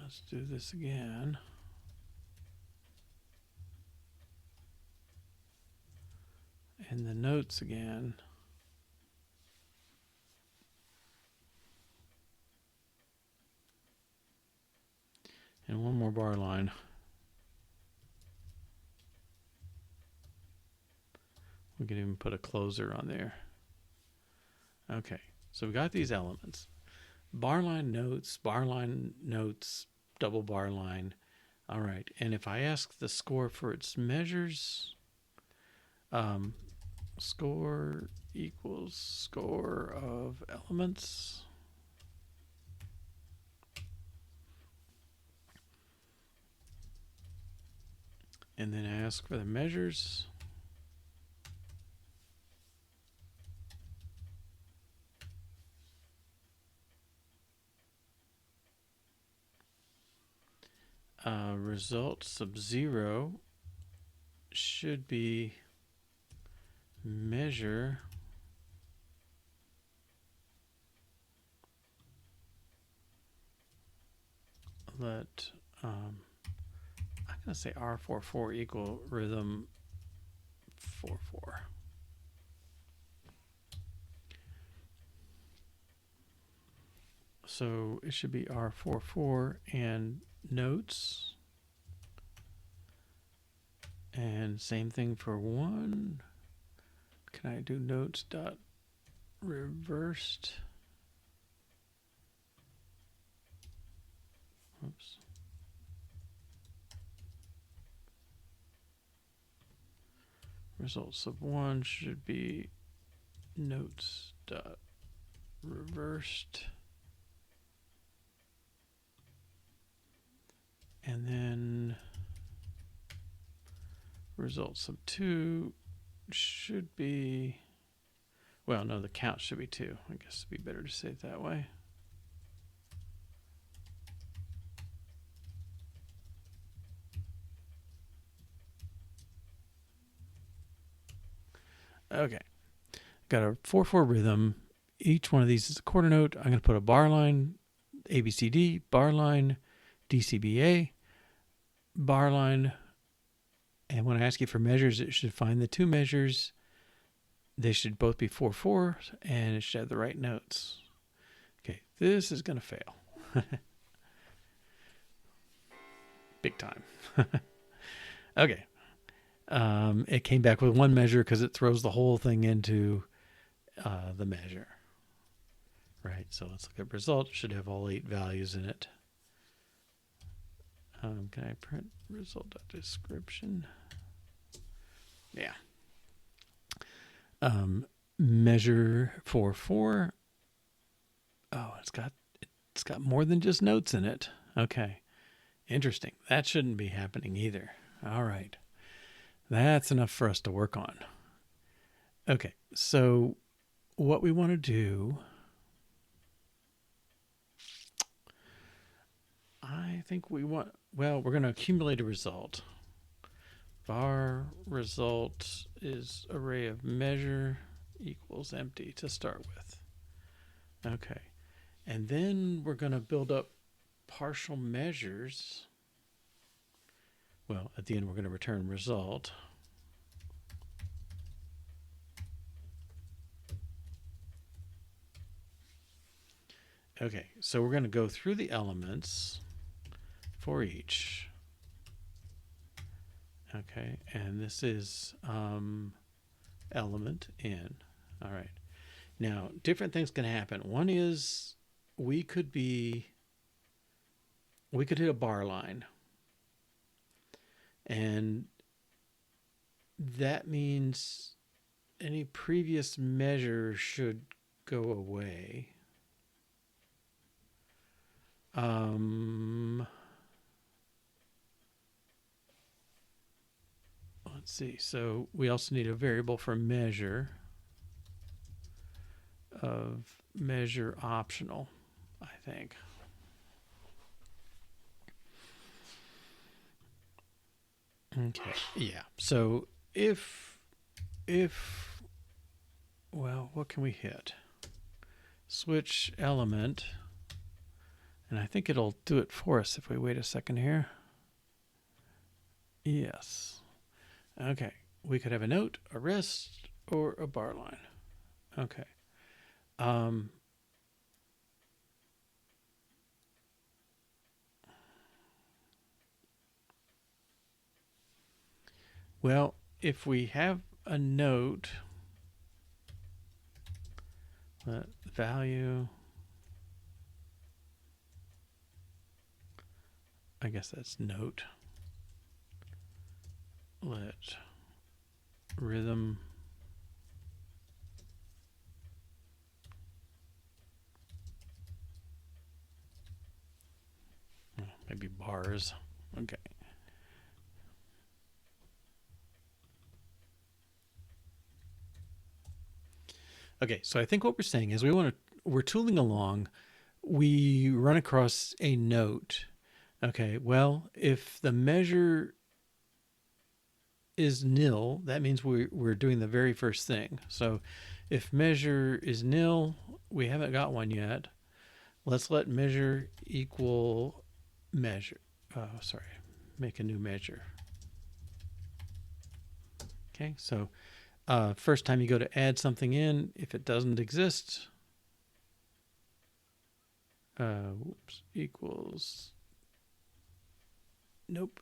S1: Let's do this again. And the notes again. And one more bar line. We can even put a closer on there. Okay, so we got these elements. Bar line, notes, double bar line. All right, and if I ask the score for its measures, score equals score of elements. And then ask for the measures. Result sub 0 should be measure let I'm gonna say R44 equal rhythm 44. So it should be R44 and notes. And same thing for 1. Can I do notes dot reversed? Oops. Result sub 1 should be notes dot reversed. And then result sub 2 should be, well, no, the count should be 2. I guess it'd be better to say it that way. Okay, got a 4/4 rhythm. Each one of these is a quarter note. I'm going to put a bar line, ABCD, bar line, DCBA, bar line. And when I ask you for measures, it should find the 2 measures. They should both be 4/4, and it should have the right notes. Okay, this is going to fail. Big time. Okay. It came back with 1 measure because it throws the whole thing into the measure. Right, so let's look at result. It should have all 8 values in it. Can I print result.description? Yeah. Measure 4/4. Oh, it's got more than just notes in it. Okay, interesting. That shouldn't be happening either. All right, that's enough for us to work on. Okay, so what we want to do, I think we're going to accumulate a result. Var result is array of measure equals empty to start with. Okay, and then we're going to build up partial measures. Well, at the end, we're going to return result. Okay, so we're going to go through the elements for each. Okay, and this is element in. All right. Now, different things can happen. One is we could hit a bar line. And that means any previous measure should go away. Let's see. So we also need a variable for measure of measure optional, I think. Okay. Yeah. So if well, what can we hit? Switch element, and I think it'll do it for us if we wait a second here. Yes. Okay. We could have a note, a rest, or a bar line. Okay. Well, if we have a note, value, I guess that's note. Let rhythm maybe bars. Okay. Okay, so I think what we're saying is we're tooling along, we run across a note. Okay, well, if the measure is nil, that means we're doing the very first thing. So if measure is nil, we haven't got one yet. Let's let measure equal measure. Sorry, make a new measure. Okay, so first time you go to add something in, if it doesn't exist, equals, nope.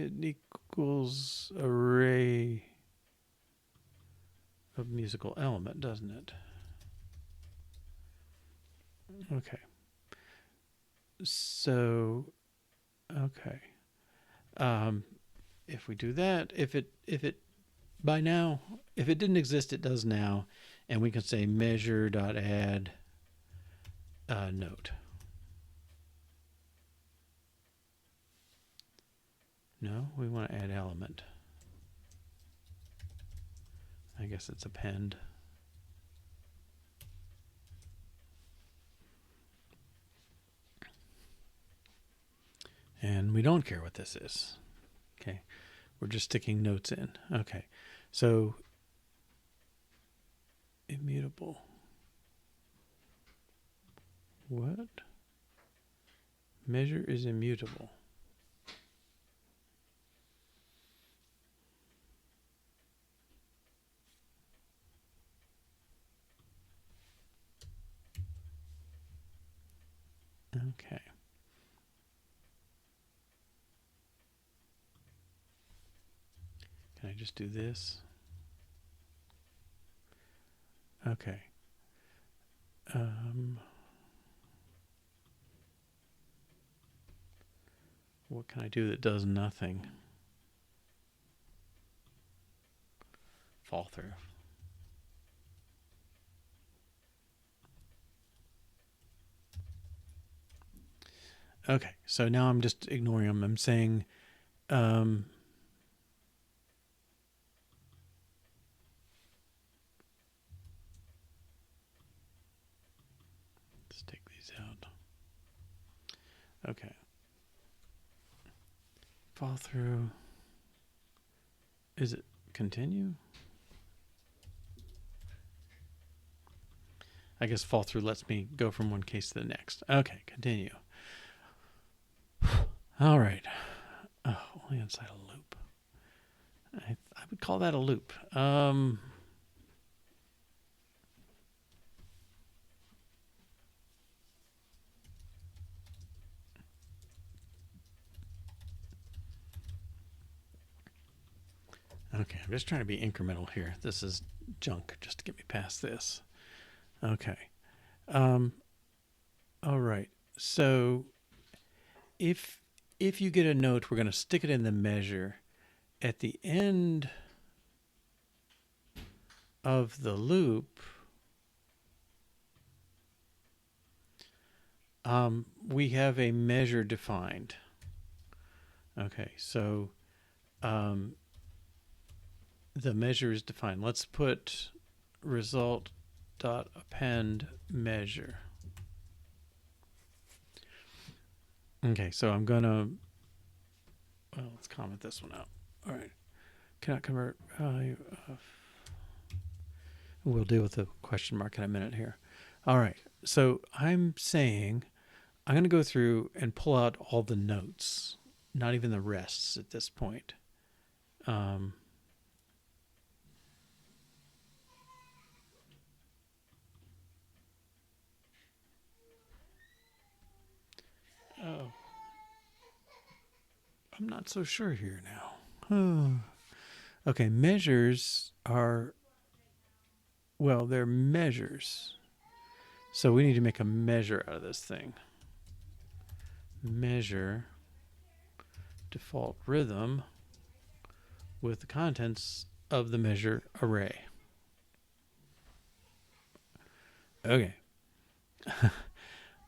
S1: It equals array of musical element, doesn't it? Okay. So, okay. If we do that, if it by now, if it didn't exist, it does now, and we can say measure.add note. No, we want to add element. I guess it's append. And we don't care what this is. Okay, we're just sticking notes in. Okay, so immutable. What? Measure is immutable. Okay. Can I just do this? Okay. What can I do that does nothing? Fall through. Okay, so now I'm just ignoring them. I'm saying, let's take these out. Okay. Fall through. Is it continue? I guess fall through lets me go from one case to the next. Okay, continue. All right. Oh, only inside a loop. I would call that a loop. Okay, I'm just trying to be incremental here. This is junk just to get me past this. Okay. All right. So if you get a note, we're going to stick it in the measure. At the end of the loop, we have a measure defined. Okay, so the measure is defined. Let's put result dot append measure. Okay, so I'm gonna, well, let's comment this one out. All right, cannot convert value of, we'll deal with the question mark in a minute here. All right, so I'm saying I'm going to go through and pull out all the notes, not even the rests at this point. Oh, I'm not so sure here now. Okay, measures are, well, they're measures. So we need to make a measure out of this thing. Measure default rhythm with the contents of the measure array. Okay.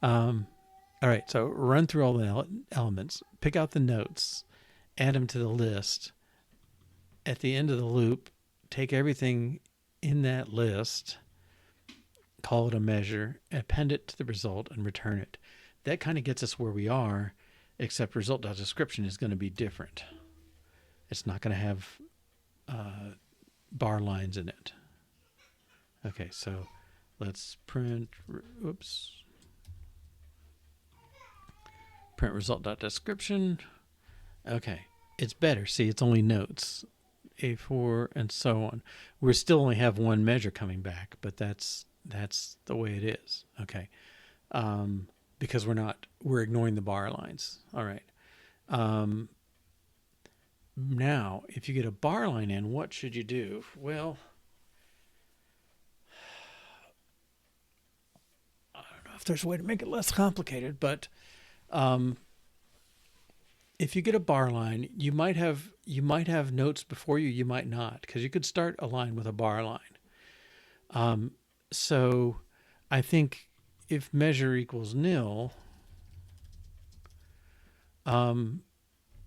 S1: All right, so run through all the elements, pick out the notes, add them to the list. At the end of the loop, take everything in that list, call it a measure, append it to the result, and return it. That kind of gets us where we are, except result.description is going to be different. It's not going to have bar lines in it. Okay, so let's print, print result.description. Okay, it's better. See, it's only notes, A4 and so on. We still only have one measure coming back, but that's the way it is. Okay, because we're ignoring the bar lines. All right. Now, if you get a bar line in, what should you do? Well, I don't know if there's a way to make it less complicated, but if you get a bar line, you might have notes before you. You might not, because you could start a line with a bar line. So I think if measure equals nil,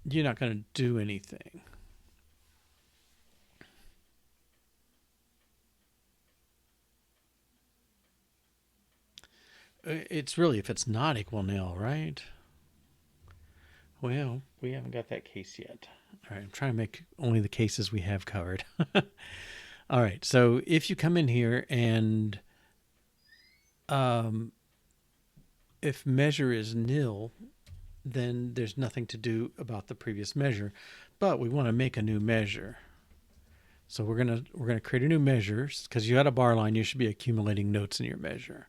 S1: you're not going to do anything. It's really if it's not equal nil, right? Well, we haven't got that case yet. All right, I'm trying to make only the cases we have covered. All right, so if you come in here and if measure is nil, then there's nothing to do about the previous measure, but we want to make a new measure. So we're gonna create a new measure because you had a bar line. You should be accumulating notes in your measure.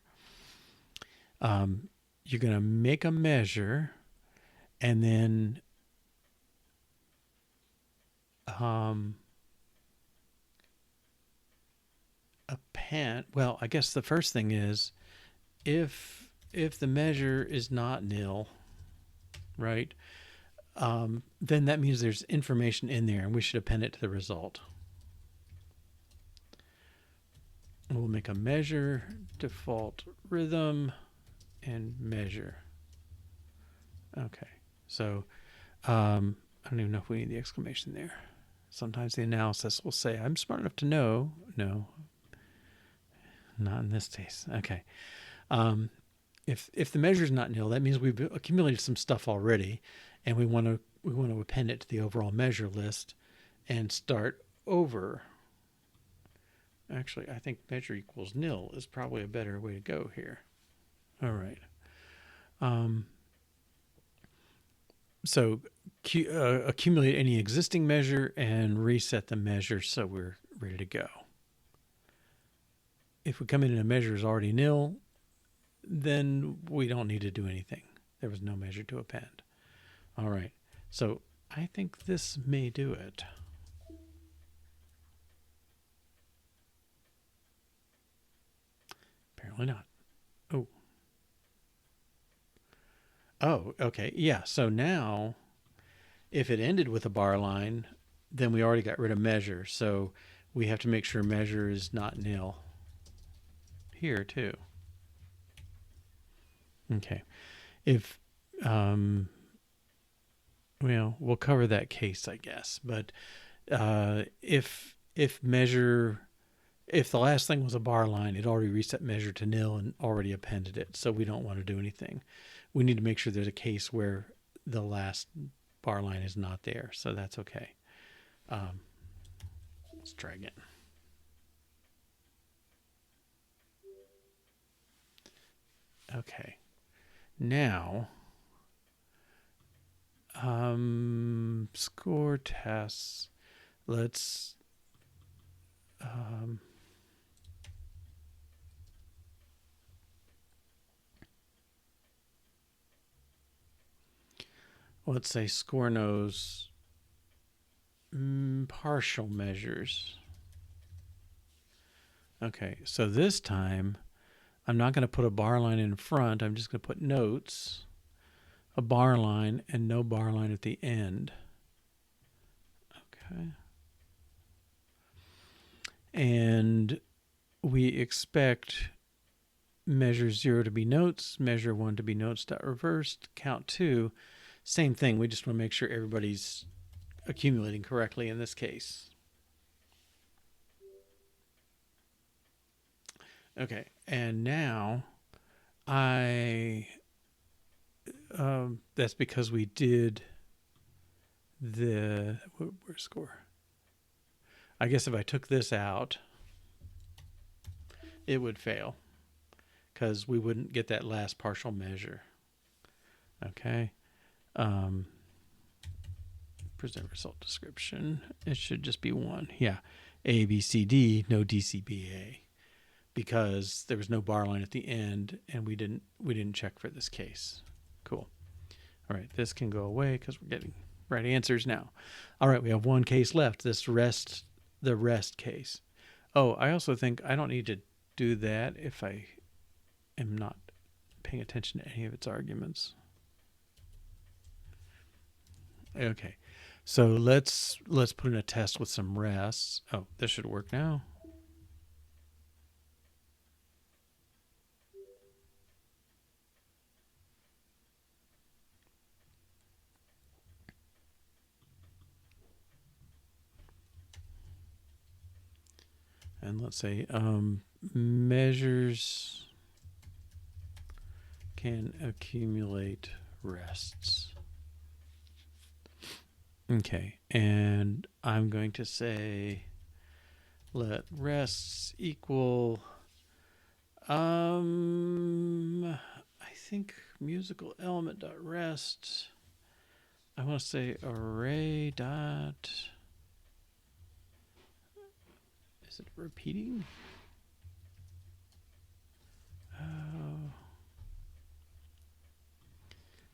S1: You're gonna make a measure, and then append. Well, I guess the first thing is if the measure is not nil, right? Then that means there's information in there, and we should append it to the result. We'll make a measure, default rhythm, and measure. Okay, so I don't even know if we need the exclamation there. Sometimes the analysis will say, I'm smart enough to know. No, not in this case. Okay. If the measure is not nil, that means we've accumulated some stuff already, and we want to append it to the overall measure list and start over. Actually, I think measure equals nil is probably a better way to go here. All right. So accumulate any existing measure and reset the measure so we're ready to go. If we come in and a measure is already nil, then we don't need to do anything. There was no measure to append. All right. So I think this may do it. Apparently not. Oh, okay. Yeah. So now if it ended with a bar line, then we already got rid of measure. So we have to make sure measure is not nil here too. Okay. If, well, we'll cover that case, I guess. But if measure, if the last thing was a bar line, it already reset measure to nil and already appended it. So we don't want to do anything. We need to make sure there's a case where the last bar line is not there. So that's okay. Let's try again. Okay. Now, score tests. Let's, let's say score knows partial measures. Okay, so this time I'm not going to put a bar line in front. I'm just going to put notes, a bar line, and no bar line at the end. Okay. And we expect measure 0 to be notes, measure 1 to be notes.reversed, count 2. Same thing. We just want to make sure everybody's accumulating correctly in this case. Okay, and now that's because we did where's score? I guess if I took this out, it would fail because we wouldn't get that last partial measure. Okay. Present result description. It should just be 1. Yeah. A, B, C, D, no DCBA. Because there was no bar line at the end and we didn't check for this case. Cool. All right, this can go away because we're getting right answers now. All right, we have one case left, the rest case. Oh, I also think I don't need to do that if I am not paying attention to any of its arguments. Okay, so let's put in a test with some rests. Oh, this should work now. And let's say measures can accumulate rests. Okay, and I'm going to say let rests equal, I think musical element dot rest. I want to say array dot. Is it repeating? Oh,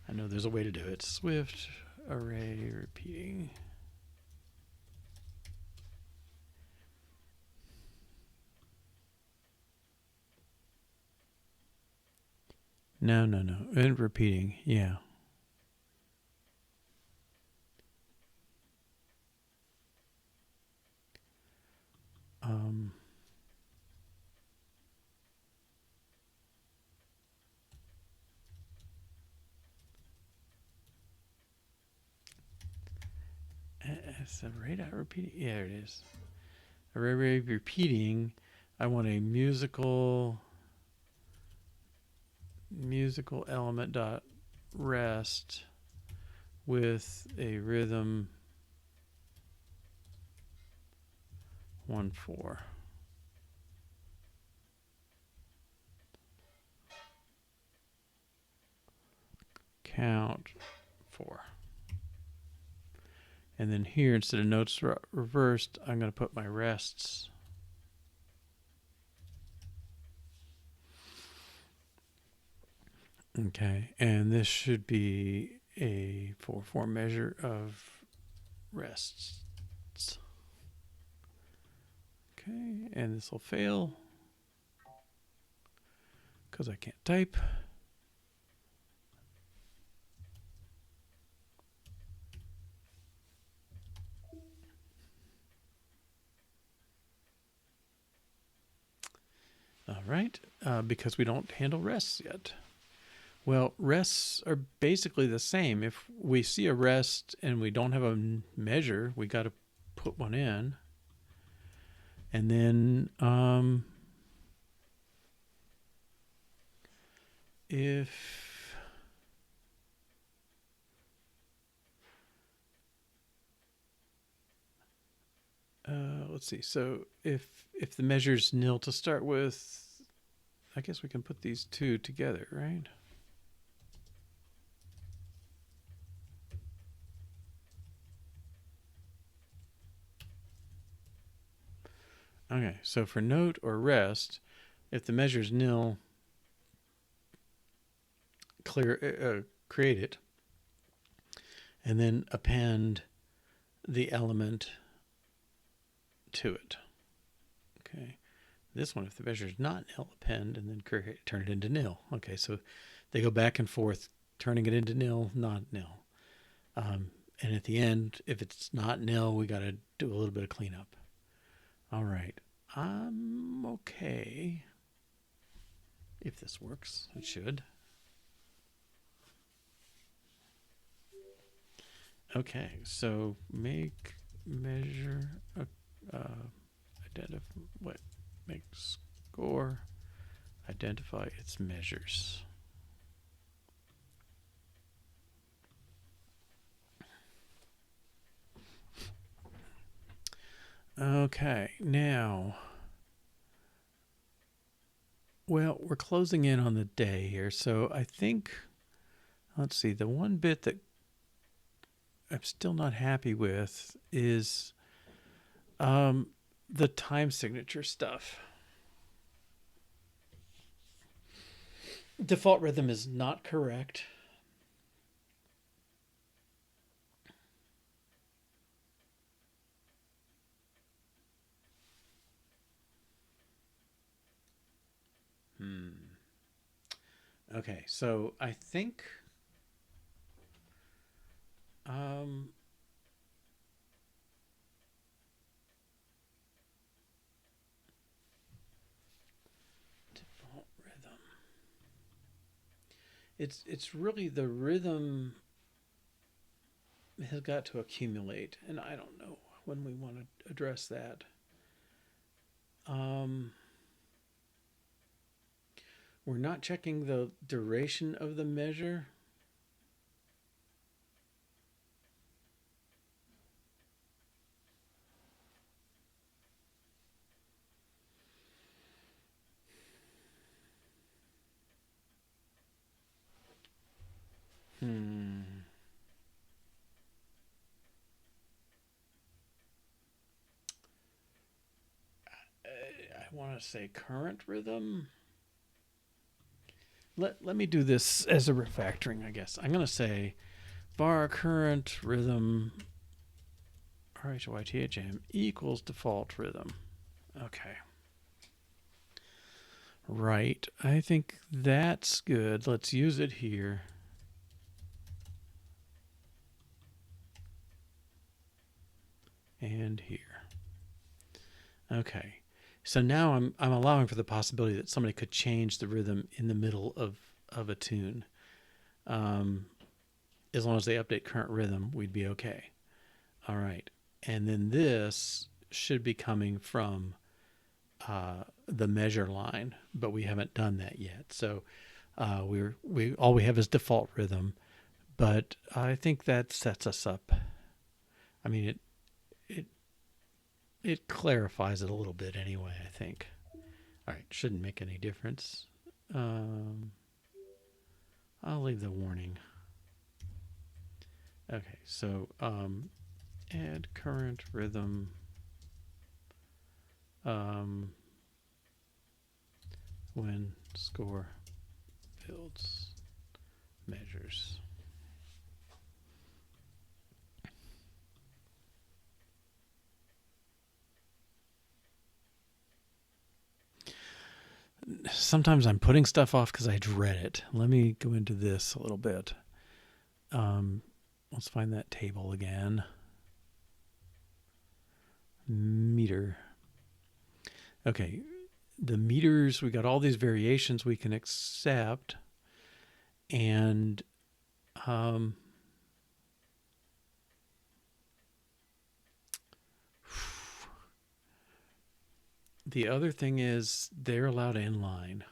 S1: I know there's a way to do it. Swift array repeating. No. And repeating. Yeah. It's array dot repeating. Yeah, there it is. Array repeating. I want a musical element dot rest with a rhythm 1-4. Count 4. And then here, instead of notes reversed, I'm going to put my rests. Okay, and this should be a 4-4 measure of rests. Okay, and this will fail because I can't type. right? Because we don't handle rests yet. Well, rests are basically the same. If we see a rest and we don't have a measure, we got to put one in. And then if let's see. So if the measure's nil to start with, I guess we can put these two together, right? Okay, so for note or rest, if the measure's nil, create it, and then append the element to it. Okay, this one, if the measure is not nil, append and then turn it into nil. Okay, so they go back and forth, turning it into nil, not nil. And at the end, if it's not nil, we got to do a little bit of cleanup. All right, I'm okay. If this works, it should. Okay, so make measure identify what make score identify its measures. Okay, now, well, we're closing in on the day here, so I think, let's see, the one bit that I'm still not happy with is the time signature stuff. Default rhythm is not correct. Okay, so I think default rhythm. It's really the rhythm has got to accumulate, and I don't know when we want to address that. We're not checking the duration of the measure. I want to say current rhythm. Let me do this as a refactoring, I guess. I'm going to say var current rhythm RHYTHM equals default rhythm. Okay. Right. I think that's good. Let's use it here. And here. Okay. So now I'm allowing for the possibility that somebody could change the rhythm in the middle of a tune. As long as they update current rhythm, we'd be okay. All right. And then this should be coming from the measure line, but we haven't done that yet. So we all we have is default rhythm, but I think that sets us up. I mean, it clarifies it a little bit anyway, I think. All right, shouldn't make any difference. I'll leave the warning. Okay, so add current rhythm. When score builds measures. Sometimes I'm putting stuff off because I dread it. Let me go into this a little bit. Let's find that table again. Meter. Okay, the meters, we got all these variations we can accept. And um, the other thing is they're allowed inline.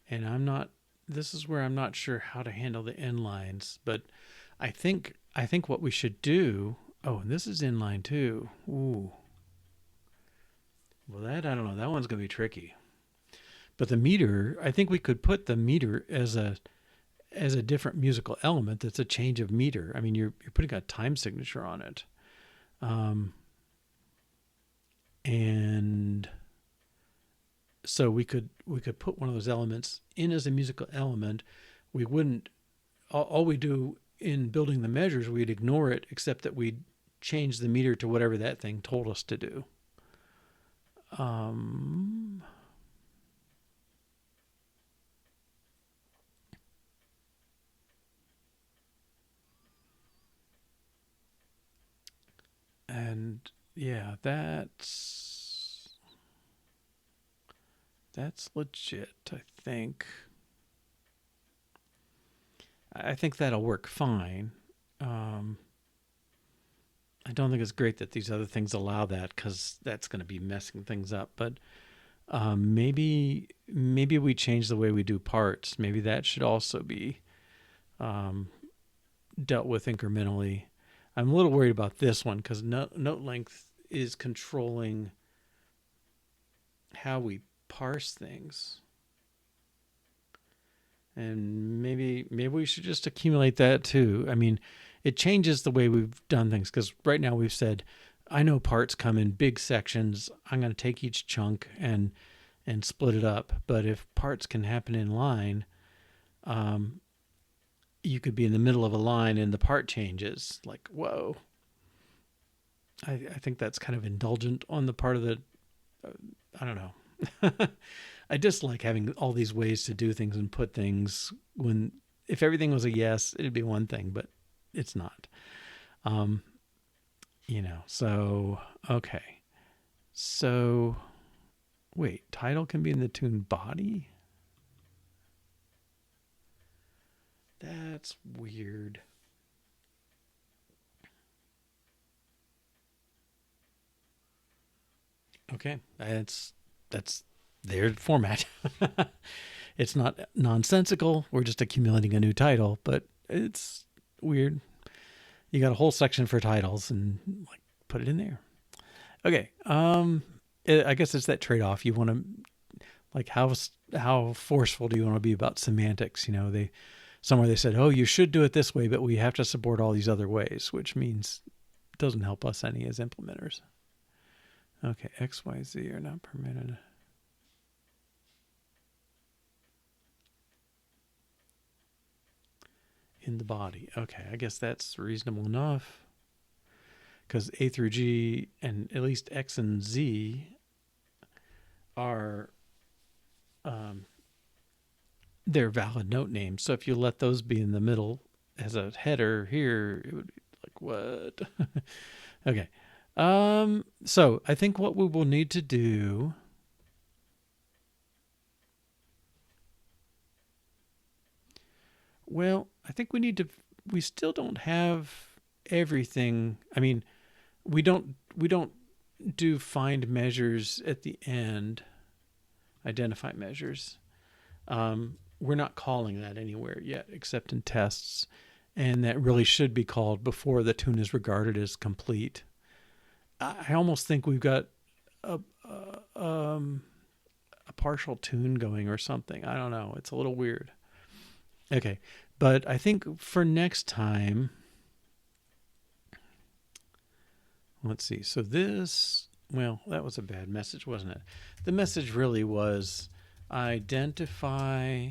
S1: And this is where I'm not sure how to handle the inlines, but I think what we should do, oh, and this is inline too. Ooh. Well, that, I don't know, that one's going to be tricky. But the meter, I think we could put the meter as a different musical element that's a change of meter. I mean, you're putting a time signature on it. And so we could put one of those elements in as a musical element. We wouldn't, all we do in building the measures, we'd ignore it, except that we'd change the meter to whatever that thing told us to do. And yeah, that's legit, I think. I think that'll work fine. I don't think it's great that these other things allow that, because that's going to be messing things up. But maybe we change the way we do parts. Maybe that should also be dealt with incrementally. I'm a little worried about this one because note length is controlling how we parse things. And maybe we should just accumulate that too. I mean, it changes the way we've done things, because right now we've said, I know parts come in big sections. I'm going to take each chunk and split it up. But if parts can happen in line, you could be in the middle of a line and the part changes. Like, whoa. I think that's kind of indulgent on the part of the, I don't know. I dislike having all these ways to do things and put things, when if everything was a yes, it'd be one thing, but it's not. So, okay. So, wait, title can be in the tune body? That's weird. Okay, that's their format. It's not nonsensical. We're just accumulating a new title, but it's weird. You got a whole section for titles and like put it in there. Okay. I guess it's that trade-off. You want to, like, how forceful do you want to be about semantics? Somewhere they said, oh, you should do it this way, but we have to support all these other ways, which means it doesn't help us any as implementers. Okay, X, Y, Z are not permitted. In the body. Okay, I guess that's reasonable enough, because A through G and at least X and Z are they're valid note names. So if you let those be in the middle as a header here, it would be like, what? Okay. So I think what we will need to do, well, I think we still don't have everything. I mean, we don't do find measures at the end, identify measures. We're not calling that anywhere yet, except in tests. And that really should be called before the tune is regarded as complete. I almost think we've got a partial tune going or something. I don't know. It's a little weird. Okay. But I think for next time, let's see. So this, well, that was a bad message, wasn't it? The message really was identify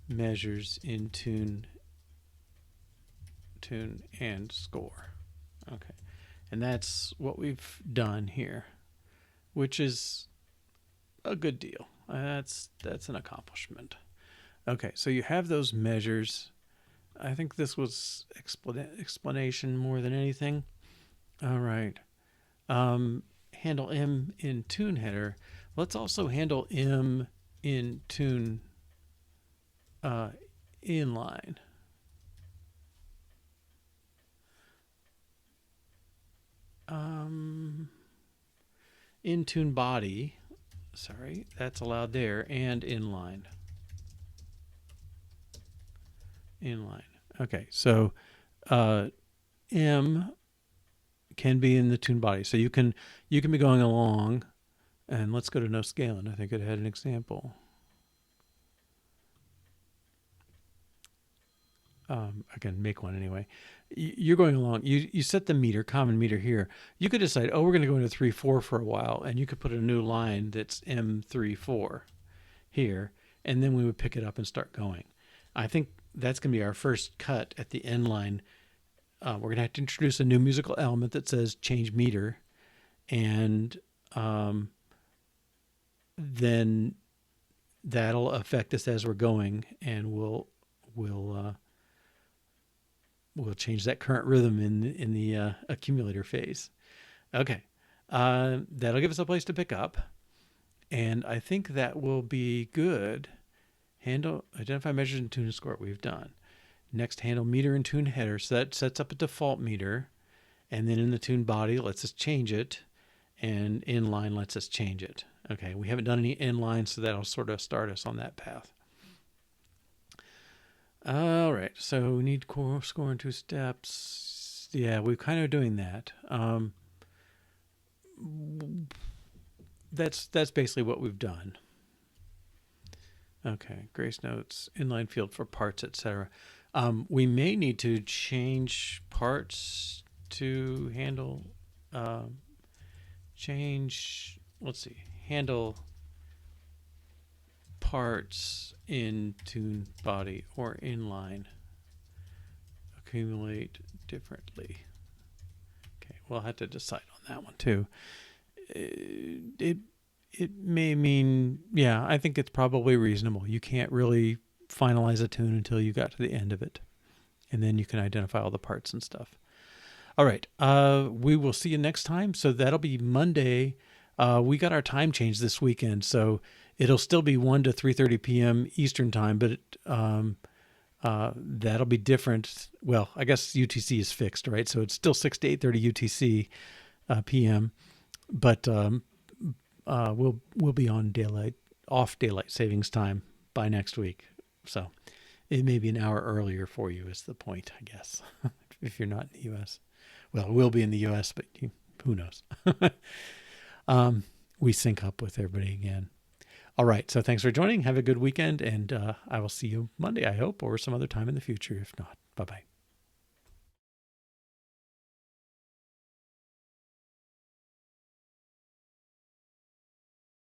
S1: measures in tune and score. Okay. And that's what we've done here, which is a good deal. That's an accomplishment. Okay, so you have those measures. I think this was explanation more than anything. All right. Handle M in tune header. Let's also handle M in tune inline. In tune body. Sorry, that's allowed there, and inline. Inline. Okay, so M can be in the tune body. So you can be going along, and let's go to no scaling. I think it had an example. I can make one anyway. You're going along. You set the meter, common meter here. You could decide, oh, we're going to go into 3/4 for a while, and you could put a new line that's M3/4 here, and then we would pick it up and start going. I think that's going to be our first cut at the end line. We're going to have to introduce a new musical element that says change meter, and then that'll affect us as we're going, and we'll change that current rhythm in the accumulator phase. Okay, that'll give us a place to pick up, and I think that will be good. Handle, identify, measures, and tune and score. We've done. Next, handle meter and tune header. So that sets up a default meter, and then in the tune body lets us change it, and inline lets us change it. Okay, we haven't done any inline, so that'll sort of start us on that path. All right, so we need score in 2 steps. Yeah, we're kind of doing that. That's basically what we've done. Okay, grace notes, inline field for parts, etc. We may need to change parts to handle, let's see, handle parts in tune body or inline. Accumulate differently. Okay, we'll have to decide on that one too. It may mean, yeah, I think it's probably reasonable. You can't really finalize a tune until you got to the end of it. And then you can identify all the parts and stuff. All right. We will see you next time. So that'll be Monday. We got our time change this weekend, so it'll still be 1 to 3:30 p.m. Eastern time, but that'll be different. Well, I guess UTC is fixed, right? So it's still 6 to 8:30 UTC p.m., but we'll be on off daylight savings time by next week. So it may be an hour earlier for you is the point, I guess, if you're not in the U.S. Well, we'll be in the U.S., but who knows? We sync up with everybody again. All right. So thanks for joining. Have a good weekend, and I will see you Monday, I hope, or some other time in the future. If not, bye-bye.